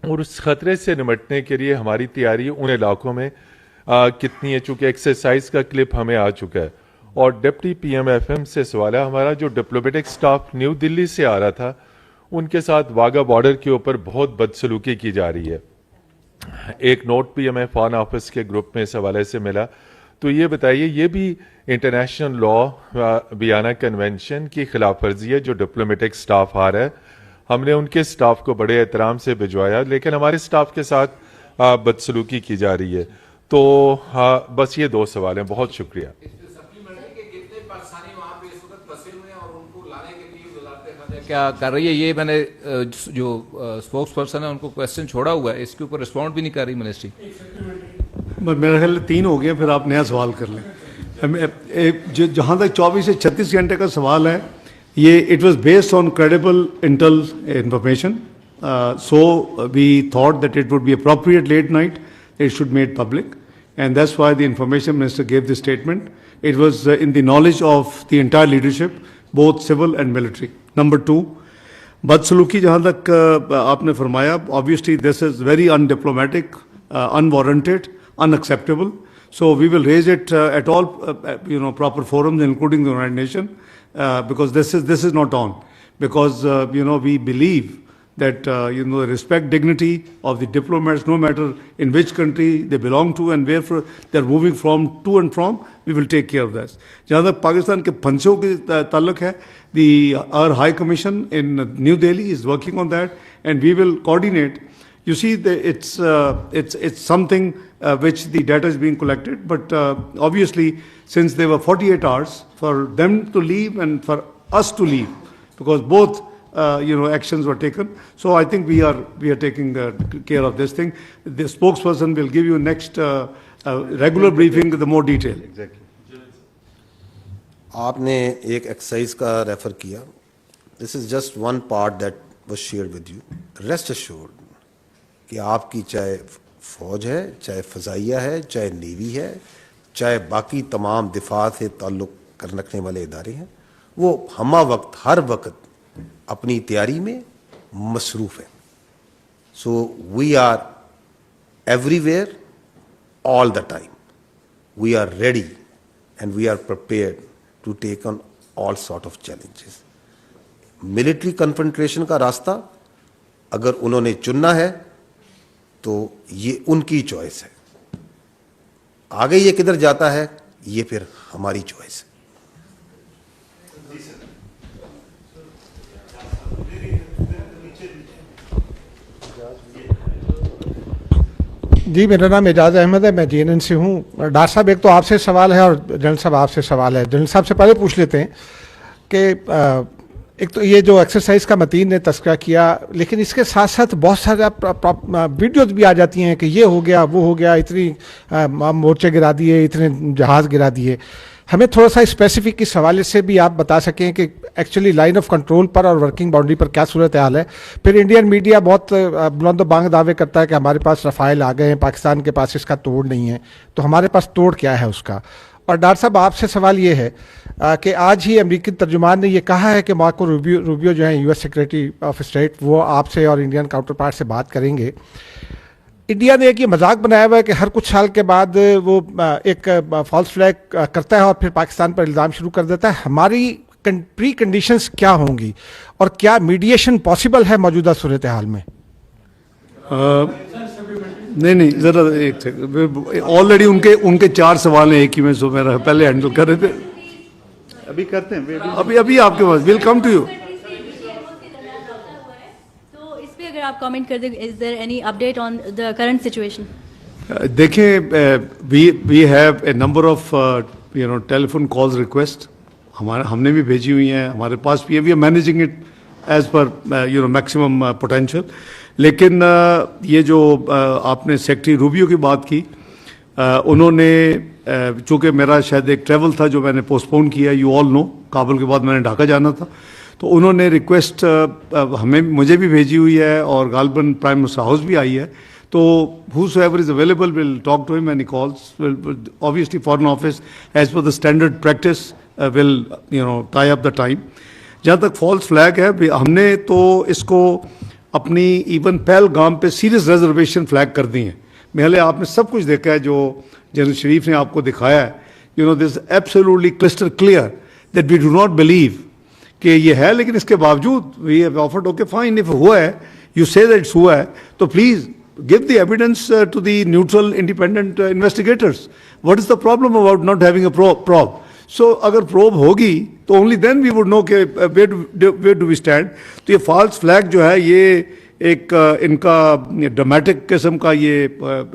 Speaker 8: और उस ख़तरे से निपटने के लिए हमारी तैयारी उन इलाकों में कितनी है। चूँकि एक्सरसाइज का क्लिप हमें आ चुका है। और डिप्टी PM FM से सवाल है, हमारा जो डिप्लोमेटिक स्टाफ न्यू दिल्ली से आ रहा था उनके साथ वाघा बॉर्डर के ऊपर बहुत बदसलूकी की जा रही है। एक नोट भी हमें फॉरेन ऑफिस के ग्रुप में इस हवाले से मिला। तो ये बताइए, ये भी इंटरनेशनल लॉ वियना कन्वेंशन की खिलाफ वर्जी है जो डिप्लोमेटिक स्टाफ आ रहा है। हमने उनके स्टाफ को बड़े एहतराम से भिजवाया लेकिन हमारे स्टाफ के साथ बदसलूकी की जा रही है। तो बस ये 2 सवाल हैं। बहुत शुक्रिया।
Speaker 12: क्या कर रही है ये, मैंने जो स्पोक्स पर्सन है उनको क्वेश्चन छोड़ा हुआ है, इसके ऊपर रिस्पॉन्ड भी नहीं कर रही मिनिस्ट्री।
Speaker 6: मेरा ख्याल 3 हो गया, फिर आप नया सवाल कर लें। जहाँ तक 24 से 36 घंटे का सवाल है, ये it was based on credible intel information, so we thought that it would be appropriate late night it should made public and that's why the information minister gave the statement. It was in the knowledge of the entire leadership, both civil and military. Number 2, बदसलूकी जहाँ तक आपने फरमाया, obviously this is very undiplomatic, unwarranted, unacceptable. So we will raise it at all proper forums, including the United Nations, because this is not on. Because we believe that respect dignity of the diplomats, no matter in which country they belong to and where they are moving to and from, we will take care of that. जहाँ तक पाकिस्तान के फंसों के ताल्लुक है, our High Commission in New Delhi is working on that, and we will coordinate. You see, it's something which the data is being collected, but obviously, since there were 48 hours for them to leave and for us to leave, because both actions were taken. So I think we are taking care of this thing. The spokesperson will give you next regular briefing with the more detail. Exactly.
Speaker 3: आपने एक exercise का refer किया. This is just one part that was shared with you. Rest assured कि आपकी चाहे फौज है, चाहे फ़ज़ाइया है, चाहे नेवी है, चाहे बाकी तमाम दिफा से ताल्लुक़ रखने वाले इदारे हैं, वो हमा वक्त हर वक्त अपनी तैयारी में मसरूफ़ है. So we are everywhere, all the time. We are ready and we are prepared to take on all sort of challenges. Military confrontation का रास्ता अगर उन्होंने चुनना है तो ये उनकी चॉइस है. आगे ये किधर जाता है ये फिर हमारी चॉइस है.
Speaker 13: जी, मेरा नाम एजाज अहमद है, मैं JNN से हूँ. डॉक्टर साहब, एक तो आपसे सवाल है और जनरल साहब आपसे सवाल है. जनरल साहब से पहले पूछ लेते हैं कि एक तो ये जो एक्सरसाइज का मतीन ने तस्करा किया, लेकिन इसके साथ साथ बहुत सारे वीडियोज भी आ जाती हैं कि ये हो गया, वो हो गया, इतनी मोर्चे गिरा दिए, इतने जहाज़ गिरा दिए. हमें थोड़ा सा स्पेसिफिक इस हवाले से भी आप बता सकें कि एक्चुअली लाइन ऑफ कंट्रोल पर और वर्किंग बाउंड्री पर क्या सूरत हाल है. फिर इंडियन मीडिया बहुत बुलंद बांग दावे करता है कि हमारे पास रफ़ाइल आ गए हैं, पाकिस्तान के पास इसका तोड़ नहीं है. तो हमारे पास तोड़ क्या है उसका? और डॉक्टर साहब, आपसे सवाल ये है कि आज ही अमेरिकी तर्जुमान ने ये कहा है कि मार्को रूबियो जो है US सेक्रेटरी ऑफ स्टेट, वो आपसे और इंडियन काउंटर पार्ट से बात करेंगे. इंडिया ने एक ये मजाक बनाया हुआ है कि हर कुछ साल के बाद वो एक फॉल्स फ्लैग करता है और फिर पाकिस्तान पर इल्ज़ाम शुरू कर देता है. हमारी प्री कंडीशंस क्या होंगी और क्या मीडिएशन पॉसिबल है मौजूदा सूरत हाल में?
Speaker 6: नहीं, ज़रा एक सेकंड. ऑलरेडी उनके 4 सवाल हैं एक ही में, सो मेरा पहले हैंडल कर रहे थे. अभी करते हैं, अभी आपके पास. Will come to you.
Speaker 7: अगर आप कमेंट कर दें, is there any update on the current situation?
Speaker 6: देखें, we have a number of telephone calls request हमने भी भेजी हुई हैं, हमारे पास भी है. We are managing it as per maximum potential. लेकिन ये जो आपने सेक्रेटरी रूबियो की बात की, उन्होंने चूँकि मेरा शायद एक ट्रैवल था जो मैंने पोस्टपोन किया, यू ऑल नो, काबुल के बाद मैंने ढाका जाना था, तो उन्होंने रिक्वेस्ट मुझे भी भेजी हुई है और गालबन प्राइम मिनिस्टर हाउस भी आई है. तो whosoever is available will talk to him and he calls. Obviously foreign office as per the standard practice will tie up the time. जहाँ तक फॉल्स फ्लैग है, हमने तो इसको अपनी इवन पहलगाम पे सीरियस रिजर्वेशन फ्लैग कर दी हैं. पहले आपने सब कुछ देखा है जो जनरल शरीफ ने आपको दिखाया है. This absolutely crystal clear that we do not believe कि ये है, लेकिन इसके बावजूद we have offered, okay fine, if हुआ है, यू से दैट इट्स हुआ है, तो please give the evidence to the neutral independent investigators. What is the problem about not having a probe? So अगर प्रोब होगी तो only then we would know के where do we stand. तो ये false flag जो है, ये एक इनका ड्रामेटिक किस्म का ये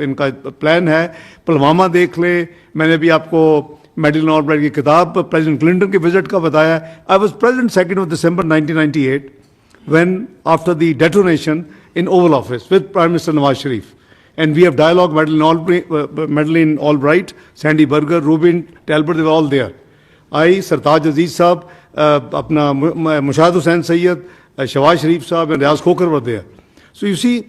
Speaker 6: इनका प्लान है. पुलवामा देख लें, मैंने भी आपको मैडलिन ऑलब्राइट की किताब प्रेसिडेंट क्लिंटन के विजिट का बताया. I was present 2nd of December 1998 when after the detonation in Oval Office with Prime Minister Nawaz Sharif, and we have dialogue. Madeleine Albright, Sandy Berger, Rubin Talbot, they were all there. I, Sartaj Aziz Saab, अपना मुशाहिद हुसैन सैयद, शहबाज शरीफ साहब and Riaz Khokhar were there. So you see,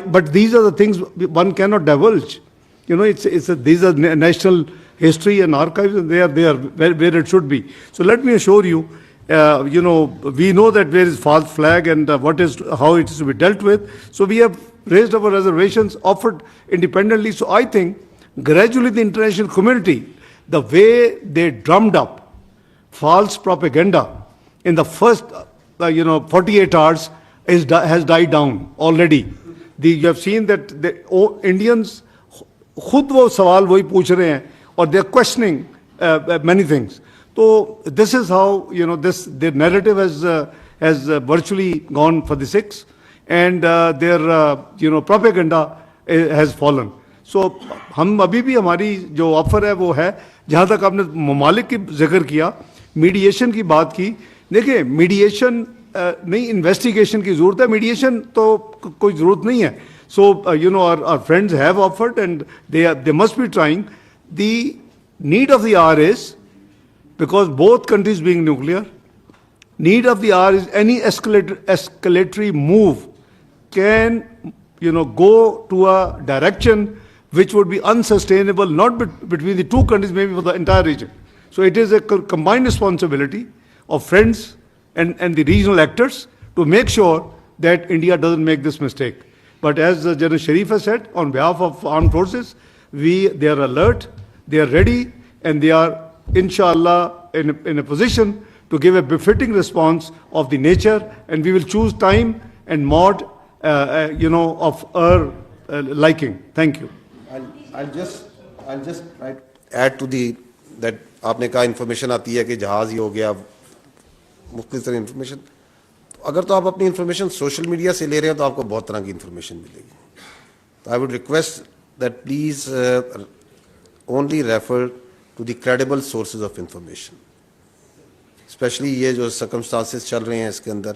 Speaker 6: but these are the things one cannot divulge. These are national history and archives, and they are where it should be. So let me assure you, we know that there is false flag and how it is to be dealt with. So we have raised our reservations, offered independently. So I think gradually the international community, the way they drummed up false propaganda in the first 48 hours has died down already. You have seen that the Indians खुद वो सवाल वही पूछ रहे हैं और they are questioning many things. So this is how the narrative has virtually gone for the six, and their propaganda has fallen. So हम अभी भी हमारी जो ऑफर है वो है. जहाँ तक आपने ममालिक की जिक्र किया, मीडिएशन की बात की, देखिए मीडिएशन नहीं, इन्वेस्टिगेशन की जरूरत है, मीडिएशन तो कोई जरूरत नहीं है. So our friends have offered and they must be trying. The need of the hour is, because both countries being nuclear, need of the hour is any escalatory move can go to a direction which would be unsustainable, not between the two countries, maybe for the entire region. So it is a combined responsibility of friends and the regional actors to make sure that India doesn't make this mistake. But as General Sharif has said, on behalf of armed forces, they are alert, they are ready, and they are, inshallah, in a position to give a befitting response of the nature, and we will choose time and mode, of our liking. Thank you.
Speaker 3: I'll just add to that आपने कहा information आती है कि जहाज ही हो गया, मुख्तलिफ तरह इन्फॉर्मेशन, अगर तो आप अपनी इन्फॉर्मेशन सोशल मीडिया से ले रहे हैं तो आपको बहुत तरह की इन्फॉर्मेशन मिलेगी. तो I would request that please only refer to the credible sources of information, specially ये जो सर्कमस्टांसेस चल रहे हैं इसके अंदर,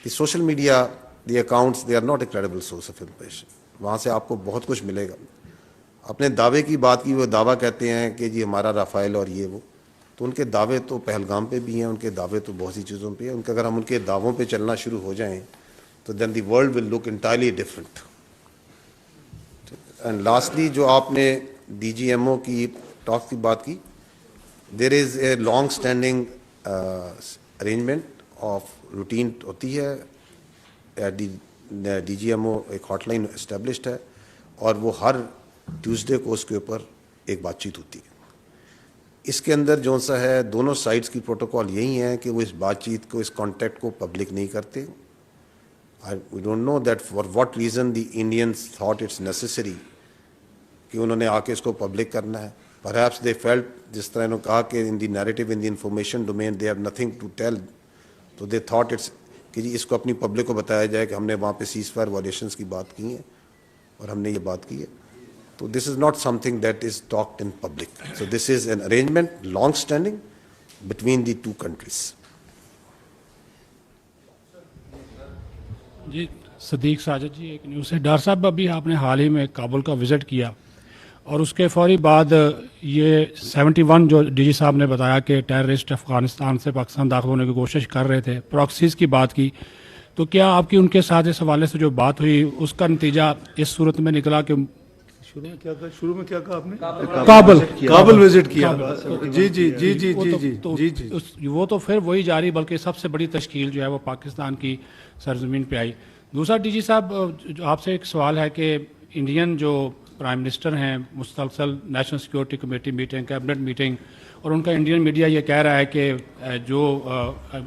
Speaker 3: the social media, the accounts, they are not a credible source of information. वहाँ से आपको बहुत कुछ मिलेगा. अपने दावे की बात की, वो दावा कहते हैं कि जी हमारा राफेल और ये वो, तो उनके दावे तो पहलगाम पे भी हैं, उनके दावे तो बहुत सी चीज़ों पे हैं. उनके अगर हम उनके दावों पे चलना शुरू हो जाएं तो then the world will look entirely different. And lastly जो आपने DGMO की टॉक की बात की, there is a long standing arrangement of routine होती है. DGMO एक हॉटलाइन इस्टेब्लिश्ड है और वो हर ट्यूसडे को उसके ऊपर एक बातचीत होती है. इसके अंदर जो सा है, दोनों साइड्स की प्रोटोकॉल यही है कि वो इस बातचीत को, इस कॉन्टैक्ट को पब्लिक नहीं करते. We don't know that for what reason the Indians thought it's necessary कि उन्होंने आके इसको पब्लिक करना है. परहैप्स दे फेल्ट, जिस तरह इन्होंने कहा कि in the narrative, in the information domain they have nothing to tell, तो दे थॉट इट्स कि जी इसको अपनी पब्लिक को बताया जाए कि हमने वहाँ पे सीज़फायर वायलेशंस की बात की है और हमने ये बात की है. So this is not something that is talked in public. So this is an arrangement, long standing, between the two countries.
Speaker 5: जी सदीक साजिद जी, एक न्यूज़ है. डॉक्टर साहब, अभी आपने हाल ही में काबुल का विज़िट किया और उसके फौरी बाद ये 71 जो DG साहब ने बताया कि टेररिस्ट अफगानिस्तान से पाकिस्तान दाखिल होने की कोशिश कर रहे थे, प्रॉक्सीज़ की बात की, तो क्या आपकी उनके साथ इस हवाले से जो बात हुई उसका नतीजा इस सूरत में निकला कि
Speaker 6: शुरू में क्या कहा आपने? काबुल विजिट किया. जी.
Speaker 5: वो तो फिर वही जारी, बल्कि सबसे बड़ी तश्कील जो है वो पाकिस्तान की सरजमीन पे आई. दूसरा DG साहब, आपसे एक सवाल है कि इंडियन जो प्राइम मिनिस्टर हैं, मुसलसल national security committee meeting, cabinet meeting, और उनका इंडियन मीडिया ये कह रहा है कि जो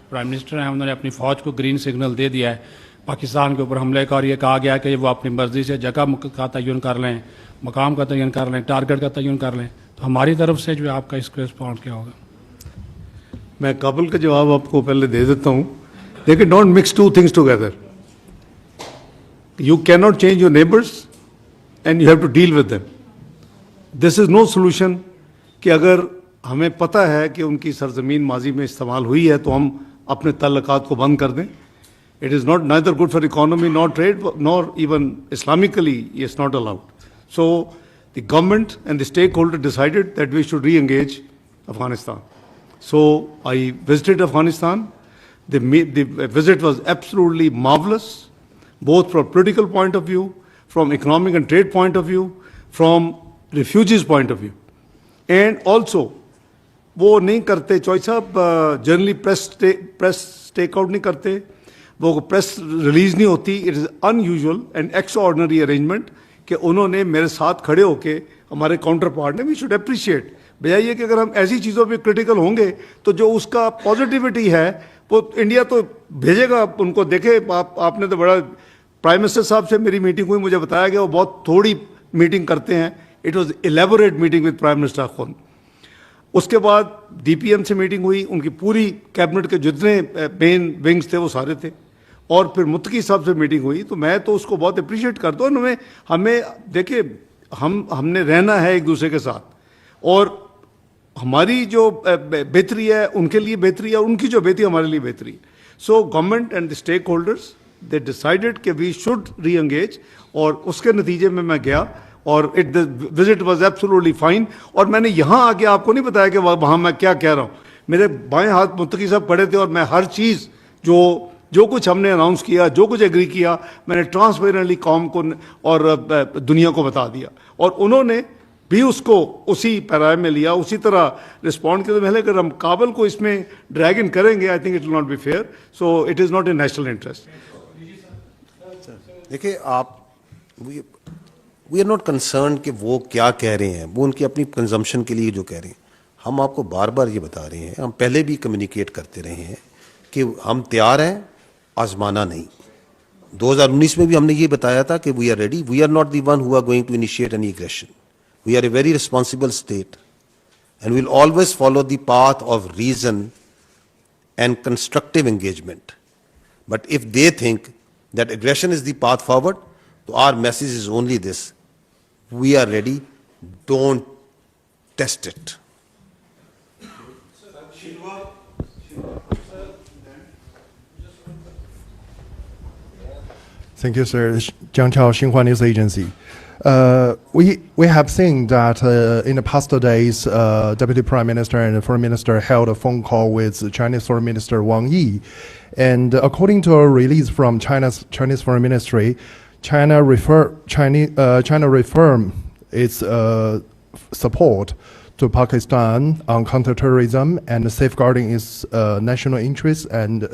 Speaker 5: प्राइम मिनिस्टर हैं उन्होंने अपनी फ़ौज को ग्रीन सिग्नल दे दिया है पाकिस्तान के ऊपर हमले का, और ये कहा गया कि वो अपनी मर्ज़ी से जगह का तयन कर लें, मकाम का तयन कर लें, टारगेट का तयन कर लें. तो हमारी तरफ से जो आपका इसका रिस्पॉन्स क्या होगा?
Speaker 6: मैं काबुल का जवाब आपको पहले दे देता हूँ. देखिए, don't mix two things together. You can not change your neighbours and you have to deal with them. This is no solution कि अगर हमें पता है कि उनकी सरजमीन माजी में इस्तेमाल हुई है तो हम अपने तल्लुकात को बंद कर दें. It is not neither good for economy, nor trade, nor even Islamically, it's not allowed. So the government and the stakeholder decided that we should re-engage Afghanistan. So I visited Afghanistan. The visit was absolutely marvelous, both from political point of view, from economic and trade point of view, from refugees point of view. And also, वो नहीं करते, चौई साहब generally press take out नहीं करते, वो press release नहीं होती. It is unusual and extraordinary arrangement कि उन्होंने मेरे साथ खड़े होके, हमारे काउंटर पार्ट ने, वी शुड अप्रिशिएट. बजाय ये कि अगर हम ऐसी चीज़ों पे क्रिटिकल होंगे तो जो उसका पॉजिटिविटी है वो इंडिया तो भेजेगा उनको. देखे आपने तो बड़ा, प्राइम मिनिस्टर साहब से मेरी मीटिंग हुई, मुझे बताया गया वो बहुत थोड़ी मीटिंग करते हैं. It was elaborate meeting with prime minister खुद. उसके बाद DPM से मीटिंग हुई, उनकी पूरी कैबिनेट के जितने मेन विंग्स थे वो सारे थे, और फिर मुत्तकी साहब से मीटिंग हुई. तो मैं तो उसको बहुत अप्रिशिएट करता हूँ. हमें देखिए, हमने रहना है एक दूसरे के साथ, और हमारी जो बेहतरी है उनके लिए बेहतरी है, उनकी जो बेहतरी हमारे लिए बेहतरी. So government and the stakeholders they decided कि वी शुड री एंगेज, और उसके नतीजे में मैं गया और the visit was absolutely fine. और मैंने यहाँ आके आपको नहीं बताया कि वहाँ मैं क्या कह रहा हूँ. मेरे बाएं हाथ मुत्तकी साहब खड़े थे और मैं हर चीज़ जो कुछ हमने अनाउंस किया, जो कुछ एग्री किया, मैंने ट्रांसपेरेंटली कौम को और दुनिया को बता दिया, और उन्होंने भी उसको उसी पैराए में लिया, उसी तरह रिस्पॉन्ड किया. तो पहले अगर हम काबुल को इसमें ड्रैग इन करेंगे, I think it will not be fair. So it is not in national interest.
Speaker 3: देखिए, आप वी आर नॉट कंसर्न कि वो क्या कह रहे हैं, वो उनकी अपनी कंजम्पशन के लिए जो कह रहे हैं। हम आपको बार बार ये बता रहे हैं, हम पहले भी कम्युनिकेट करते रहे हैं कि हम तैयार हैं, आजमाना नहीं। 2019 में भी हमने ये बताया था कि we are ready, we are not the one who are going to initiate any aggression, we are a very responsible state and we'll always follow the path of reason and constructive engagement. But if they think that aggression is the path forward, so our message is only this: we are ready, don't test it.
Speaker 15: Thank you, sir. Jiang Chao, Xinhua News Agency. We have seen that in the past days, Deputy Prime Minister and Foreign Minister held a phone call with Chinese Foreign Minister Wang Yi, and according to a release from Chinese Foreign Ministry, China reaffirmed its support to Pakistan on counterterrorism and safeguarding its national interests and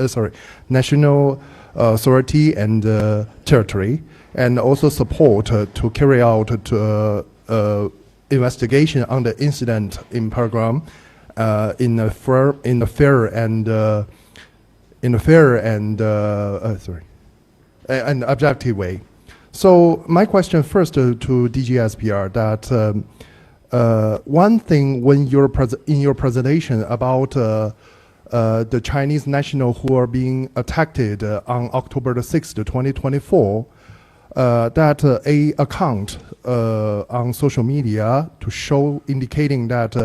Speaker 15: national authority and territory, and also support to carry out investigation on the incident in Pahalgam in a fair and objective way. So my question first to DG SPR that one thing when in your presentation about the Chinese national who are being attacked on October the 6th, 2024. That a account on social media to show indicating that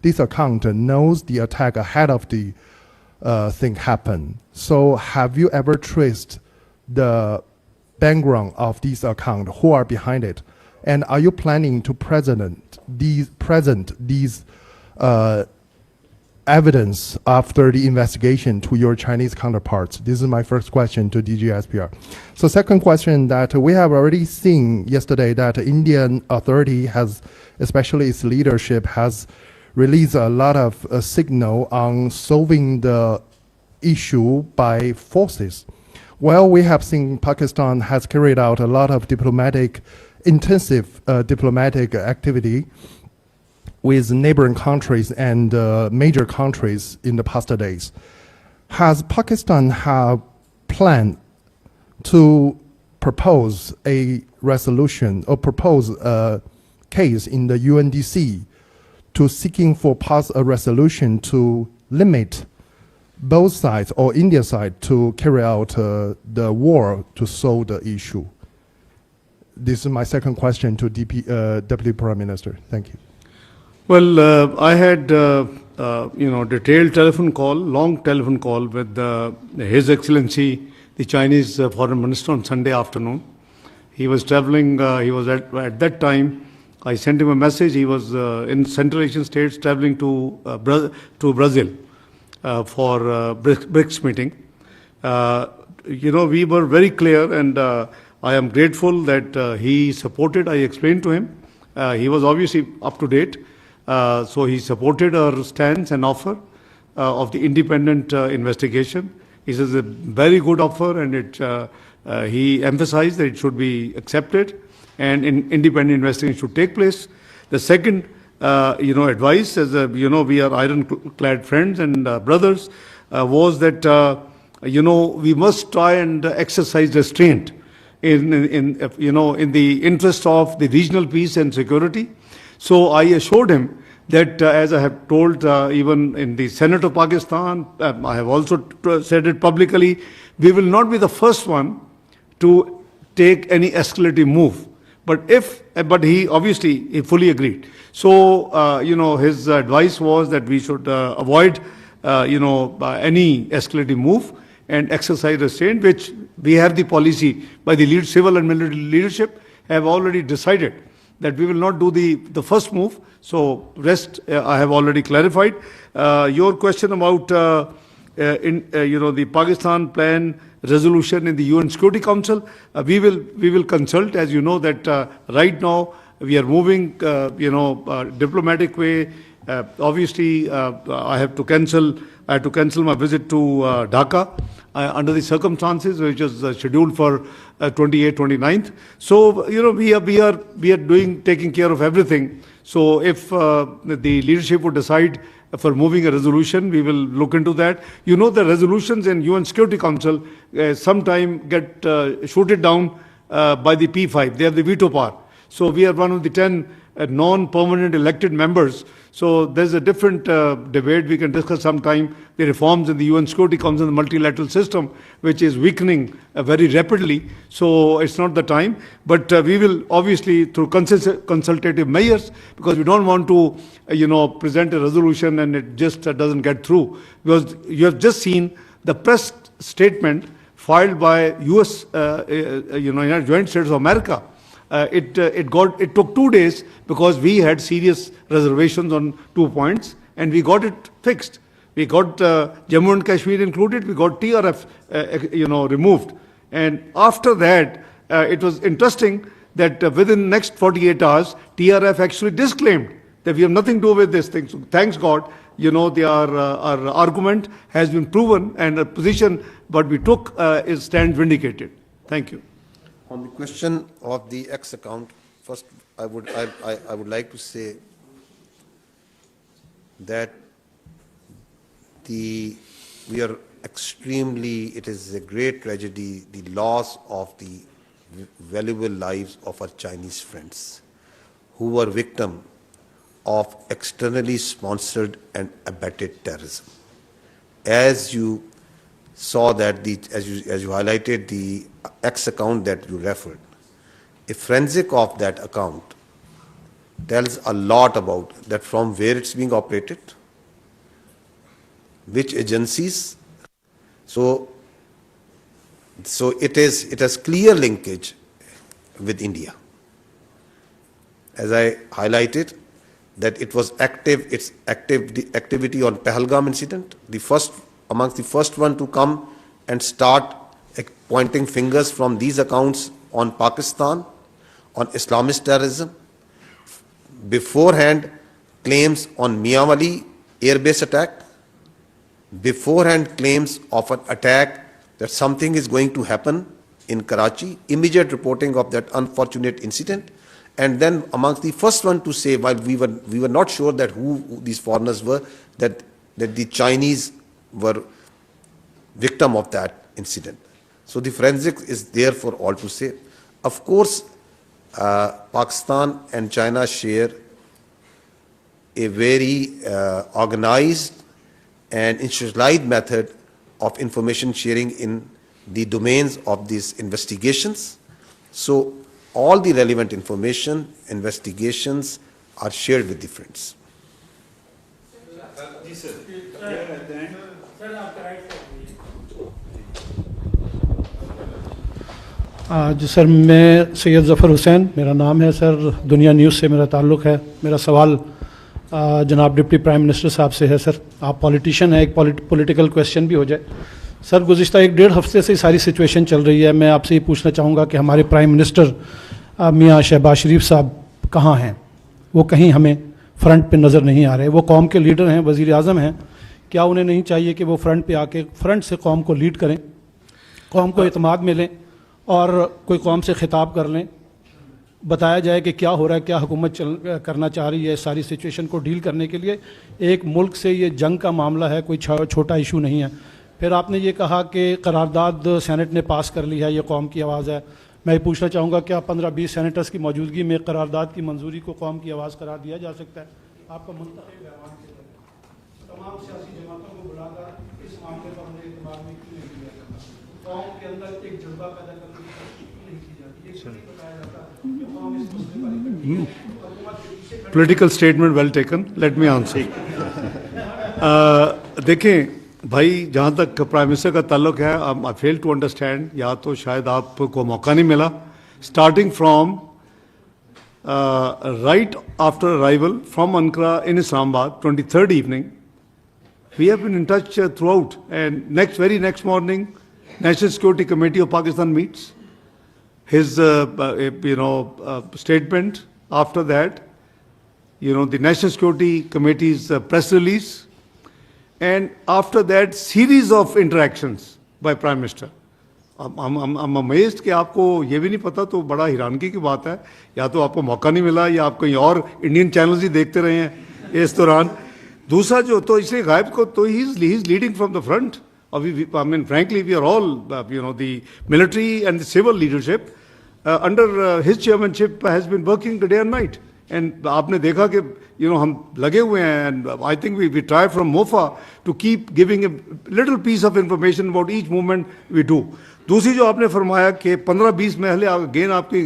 Speaker 15: this account knows the attack ahead of the thing happen. So have you ever traced the background of this account? Who are behind it? And are you planning to present these evidence after the investigation to your Chinese counterparts? This is my first question to DG SPR. So second question, that we have already seen yesterday that Indian authority has, especially its leadership, has released a lot of signal on solving the issue by forces. Well, we have seen Pakistan has carried out a lot of intensive diplomatic activity with neighboring countries and major countries in the past days. Has Pakistan have planned to propose a resolution or propose a case in the UNDC to seeking for pass a resolution to limit both sides or India side to carry out the war to solve the issue? This is my second question to Deputy Prime Minister. Thank you.
Speaker 6: Well, I had detailed telephone call, long telephone call with His Excellency, the Chinese Foreign Minister, on Sunday afternoon. He was traveling. He was at that time. I sent him a message. He was in Central Asian states, traveling to Brazil for BRICS meeting. We were very clear, and I am grateful that he supported. I explained to him. He was obviously up to date. So he supported our stance and offer of the independent investigation. He says a very good offer, and he emphasized that it should be accepted and independent investigation should take place. The second, advice, as we are ironclad friends and brothers, was that we must try and exercise restraint in the interest of the regional peace and security. So I assured him that, as I have told even in the Senate of Pakistan, I have also said it publicly, we will not be the first one to take any escalative move. But he obviously fully agreed. So his advice was that we should avoid any escalative move and exercise restraint, which we have the policy by the civil and military leadership have already decided that we will not do the first move. So rest I have already clarified. Your question about the Pakistan plan resolution in the UN Security Council, we will consult. As you know that right now we are moving diplomatic way Obviously, I had to cancel my visit to Dhaka under the circumstances, which was scheduled for 28th, 29th. So, we are taking care of everything. So, if the leadership would decide for moving a resolution, we will look into that. The resolutions in UN Security Council sometime get shooted down by the P5. They have the veto power. So we are one of the 10 non-permanent elected members. So there's a different debate. We can discuss sometime the reforms in the UN Security Council, the multilateral system, which is weakening very rapidly. So it's not the time. But we will obviously, through consultative measures, because we don't want to, present a resolution and it just doesn't get through. Because you have just seen the press statement filed by US, United States of America. It took 2 days because we had serious reservations on 2 points, and we got it fixed. We got Jammu and Kashmir included. We got TRF, removed. And after that, it was interesting that within the next 48 hours, TRF actually disclaimed that we have nothing to do with this thing. So thanks God, our argument has been proven, and the position what we took stands vindicated. Thank you.
Speaker 3: On the question of the X account, first I would like to say that it is a great tragedy, the loss of the valuable lives of our Chinese friends who were victim of externally sponsored and abetted terrorism. As you saw that, as you highlighted the X account that you referred, a forensic of that account tells a lot about that, from where it's being operated, which agencies. So it has clear linkage with India. As I highlighted, that it was the activity on Pahalgam incident, amongst the first one to come and start pointing fingers from these accounts on Pakistan, on Islamist terrorism. Beforehand, claims on Mianwali air-base attack. Beforehand, claims of an attack that something is going to happen in Karachi. Immediate reporting of that unfortunate incident. And then amongst the first one to say, while we were not sure that who these foreigners were, that the Chinese were victim of that incident. So the forensics is there for all to say. Of course, Pakistan and China share a very organized and institutionalized method of information sharing in the domains of these investigations. So all the relevant information, investigations are shared with the friends.
Speaker 5: जी sir, मैं सैयद ज़फ़र हुसैन मेरा नाम है sir, दुनिया news से मेरा ताल्लुक़ है। मेरा सवाल जनाब डिप्टी प्राइम मिनिस्टर साहब से है। सर, आप पॉलिटिशियन हैं, एक पॉलिटिकल क्वेश्चन भी हो जाए। सर, गुज़िश्ता 1-1.5 हफ्ते से सारी सिचुएशन चल रही है। मैं आपसे ये पूछना चाहूँगा कि हमारे प्राइम मिनिस्टर मियाँ शहबाज शरीफ साहब कहाँ हैं? वो कहीं हमें फ्रंट पे नज़र नहीं आ रहे। वो कौम के लीडर हैं, वज़ीर आज़म हैं। क्या उन्हें नहीं चाहिए कि वो फ्रंट पे आके फ्रंट से कौम को लीड करें, कौम को इत्मीनान मिलें और कोई कौम से खिताब कर लें, बताया जाए कि क्या हो रहा है, क्या हुकूमत करना चाह रही है सारी सिचुएशन को डील करने के लिए। एक मुल्क से ये जंग का मामला है, कोई छोटा इशू नहीं है। फिर आपने ये कहा कि करारदाद सेनेट ने पास कर ली है, ये कौम की आवाज़ है। मैं पूछना चाहूँगा, क्या 15-20 सेनेटर्स की मौजूदगी में करारदाद की मंजूरी को कौम की आवाज़ करार दिया जा सकता है? आपका मुंतखब ऐवान के तमाम सियासी जमातों को बुलाकर इस मामले पर हमने इत्मीनान में क्यों नहीं किया जाता? कौम के अंदर एक जज्बा पैदा करने की कोशिश नहीं की जाती? ये क्यों नहीं बताया जाता कि कौम इस मसले पर
Speaker 6: Political statement well taken. Let me answer. देखें भाई, जहाँ तक प्राइम मिनिस्टर का ताल्लुक है, आई फेल टू अंडरस्टैंड, या तो शायद आपको मौका नहीं मिला। Starting from right after arrival from Ankara in Islamabad, 23rd evening, we have been in touch throughout. And very next morning, National Security Committee of Pakistan meets. His statement after that, the National Security Committee's press release, and after that series of interactions by Prime Minister. I'm amazed कि आपको ये भी नहीं पता, तो बड़ा हैरानगी की बात है, या तो आपको मौका नहीं मिला या आप कहीं और इंडियन चैनल्स ही देखते रहे हैं इस दौरान। दूसरा जो तो इसलिए गायब को तो he is leading from the front. I mean, frankly, we are all, the military and the civil leadership under his chairmanship has been working day and night. And आपने देखा कि हम लगे हुए हैं, and I think we try from MOFA to keep giving a little piece of information about each movement we do. दूसरी जो आपने फरमाया कि 15-20 महले अगेन आपकी,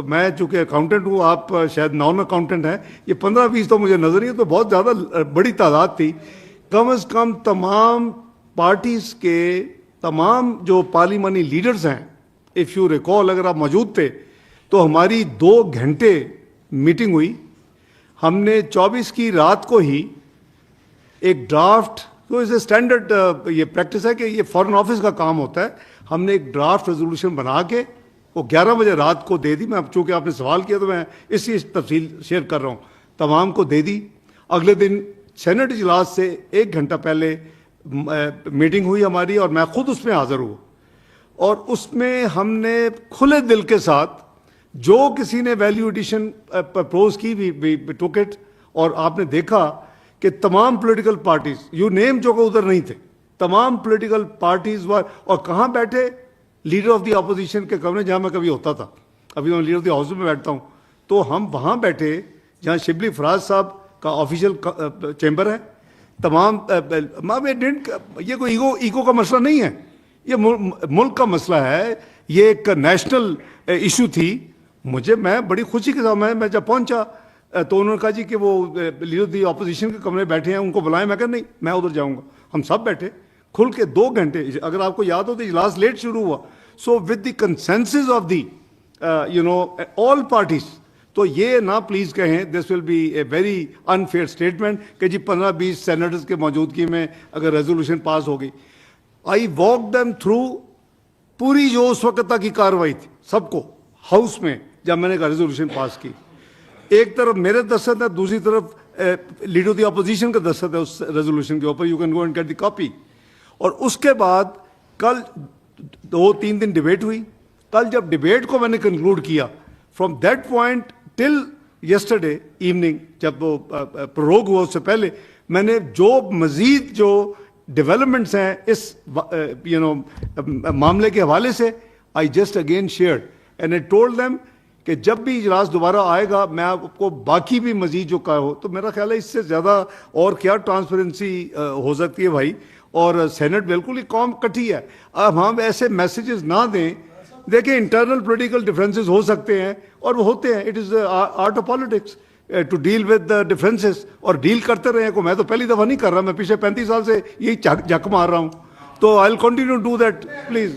Speaker 6: मैं चूँकि अकाउंटेंट हूँ, आप शायद नॉन अकाउंटेंट हैं, ये 15-20 तो मुझे नजर नहीं है, तो बहुत ज़्यादा बड़ी तादाद थी। कम से कम तमाम पार्टीज के तमाम जो पार्लिमानी लीडर्स हैं, इफ़ यू रिकॉल, अगर आप मौजूद थे तो हमारी 2 घंटे मीटिंग हुई। हमने 24 की रात को ही एक ड्राफ्ट, तो इसे स्टैंडर्ड ये प्रैक्टिस है कि ये फॉरेन ऑफिस का काम होता है, हमने एक ड्राफ्ट रेजोल्यूशन बना के वो 11 बजे रात को दे दी। मैं चूँकि आपने सवाल किया तो मैं इसी तफसील शेयर कर रहा हूँ, तमाम को दे दी। अगले दिन सेनेट इजलास से 1 घंटा पहले मीटिंग हुई हमारी, और मैं खुद उसमें हाजिर हुआ, और उसमें हमने खुले दिल के साथ जो किसी ने वैल्यू एडिशन प्रपोज की वी टुक इट। और आपने देखा कि तमाम पॉलिटिकल पार्टीज, यू नेम जो उधर नहीं थे, तमाम पॉलिटिकल पार्टीज वर, और कहाँ बैठे, लीडर ऑफ द अपोजिशन के कमरे जहाँ मैं कभी होता था, अभी मैं लीडर ऑफ द हाउस में बैठता हूँ, तो हम वहाँ बैठे जहाँ शिबली फराज साहब का ऑफिशियल चैम्बर है। तमाम ये कोई ईगो का मसला नहीं है, ये मुल्क का मसला है, ये एक नेशनल इशू थी। मैं बड़ी खुशी के साथ मैं जब पहुंचा तो उन्होंने कहा जी कि वो लीडर दी अपोजिशन के कमरे बैठे हैं, उनको बुलाएं। मैं कहा नहीं, मैं उधर जाऊंगा। हम सब बैठे खुल के 2 घंटे, अगर आपको याद हो तो इजलास लेट शुरू हुआ। So with the consensus of the all parties, तो ये ना प्लीज कहें this will be a very unfair statement कि जी 15-20 सेनेटर्स के मौजूदगी में अगर रेजोल्यूशन पास हो गई। आई वॉक देम थ्रू पूरी जो उस वक्त तक की कार्रवाई थी, सबको हाउस में जब मैंने रेजोल्यूशन पास की, एक तरफ मेरे दस्तखत है, दूसरी तरफ लीडर ऑफ द अपोजिशन का दस्तखत है उस रेजोल्यूशन के ऊपर। You can go and get the copy. और उसके बाद कल 2-3 दिन डिबेट हुई। कल जब डिबेट को मैंने कंक्लूड किया, from that point till yesterday evening, जब वो प्रोरोग हुआ उससे पहले, मैंने जो मजीद जो डेवलपमेंट्स हैं इस मामले के हवाले से, I just again shared and I told them कि जब भी इजलास दोबारा आएगा मैं आपको बाकी भी मजीद जो का हो, तो मेरा ख्याल है इससे ज़्यादा और क्या ट्रांसपेरेंसी हो सकती है भाई। और सेनेट बिल्कुल ही कौम इकट्ठी है। अब हम ऐसे मैसेजेस ना दें। देखिए, इंटरनल पॉलिटिकल डिफरेंसेस हो सकते हैं और वो होते हैं, it is art of politics to deal with the differences, और डील करते रहे को। मैं तो पहली दफ़ा नहीं कर रहा, मैं पिछले 35 साल से यही झक मार रहा हूँ। तो I will continue to do that please.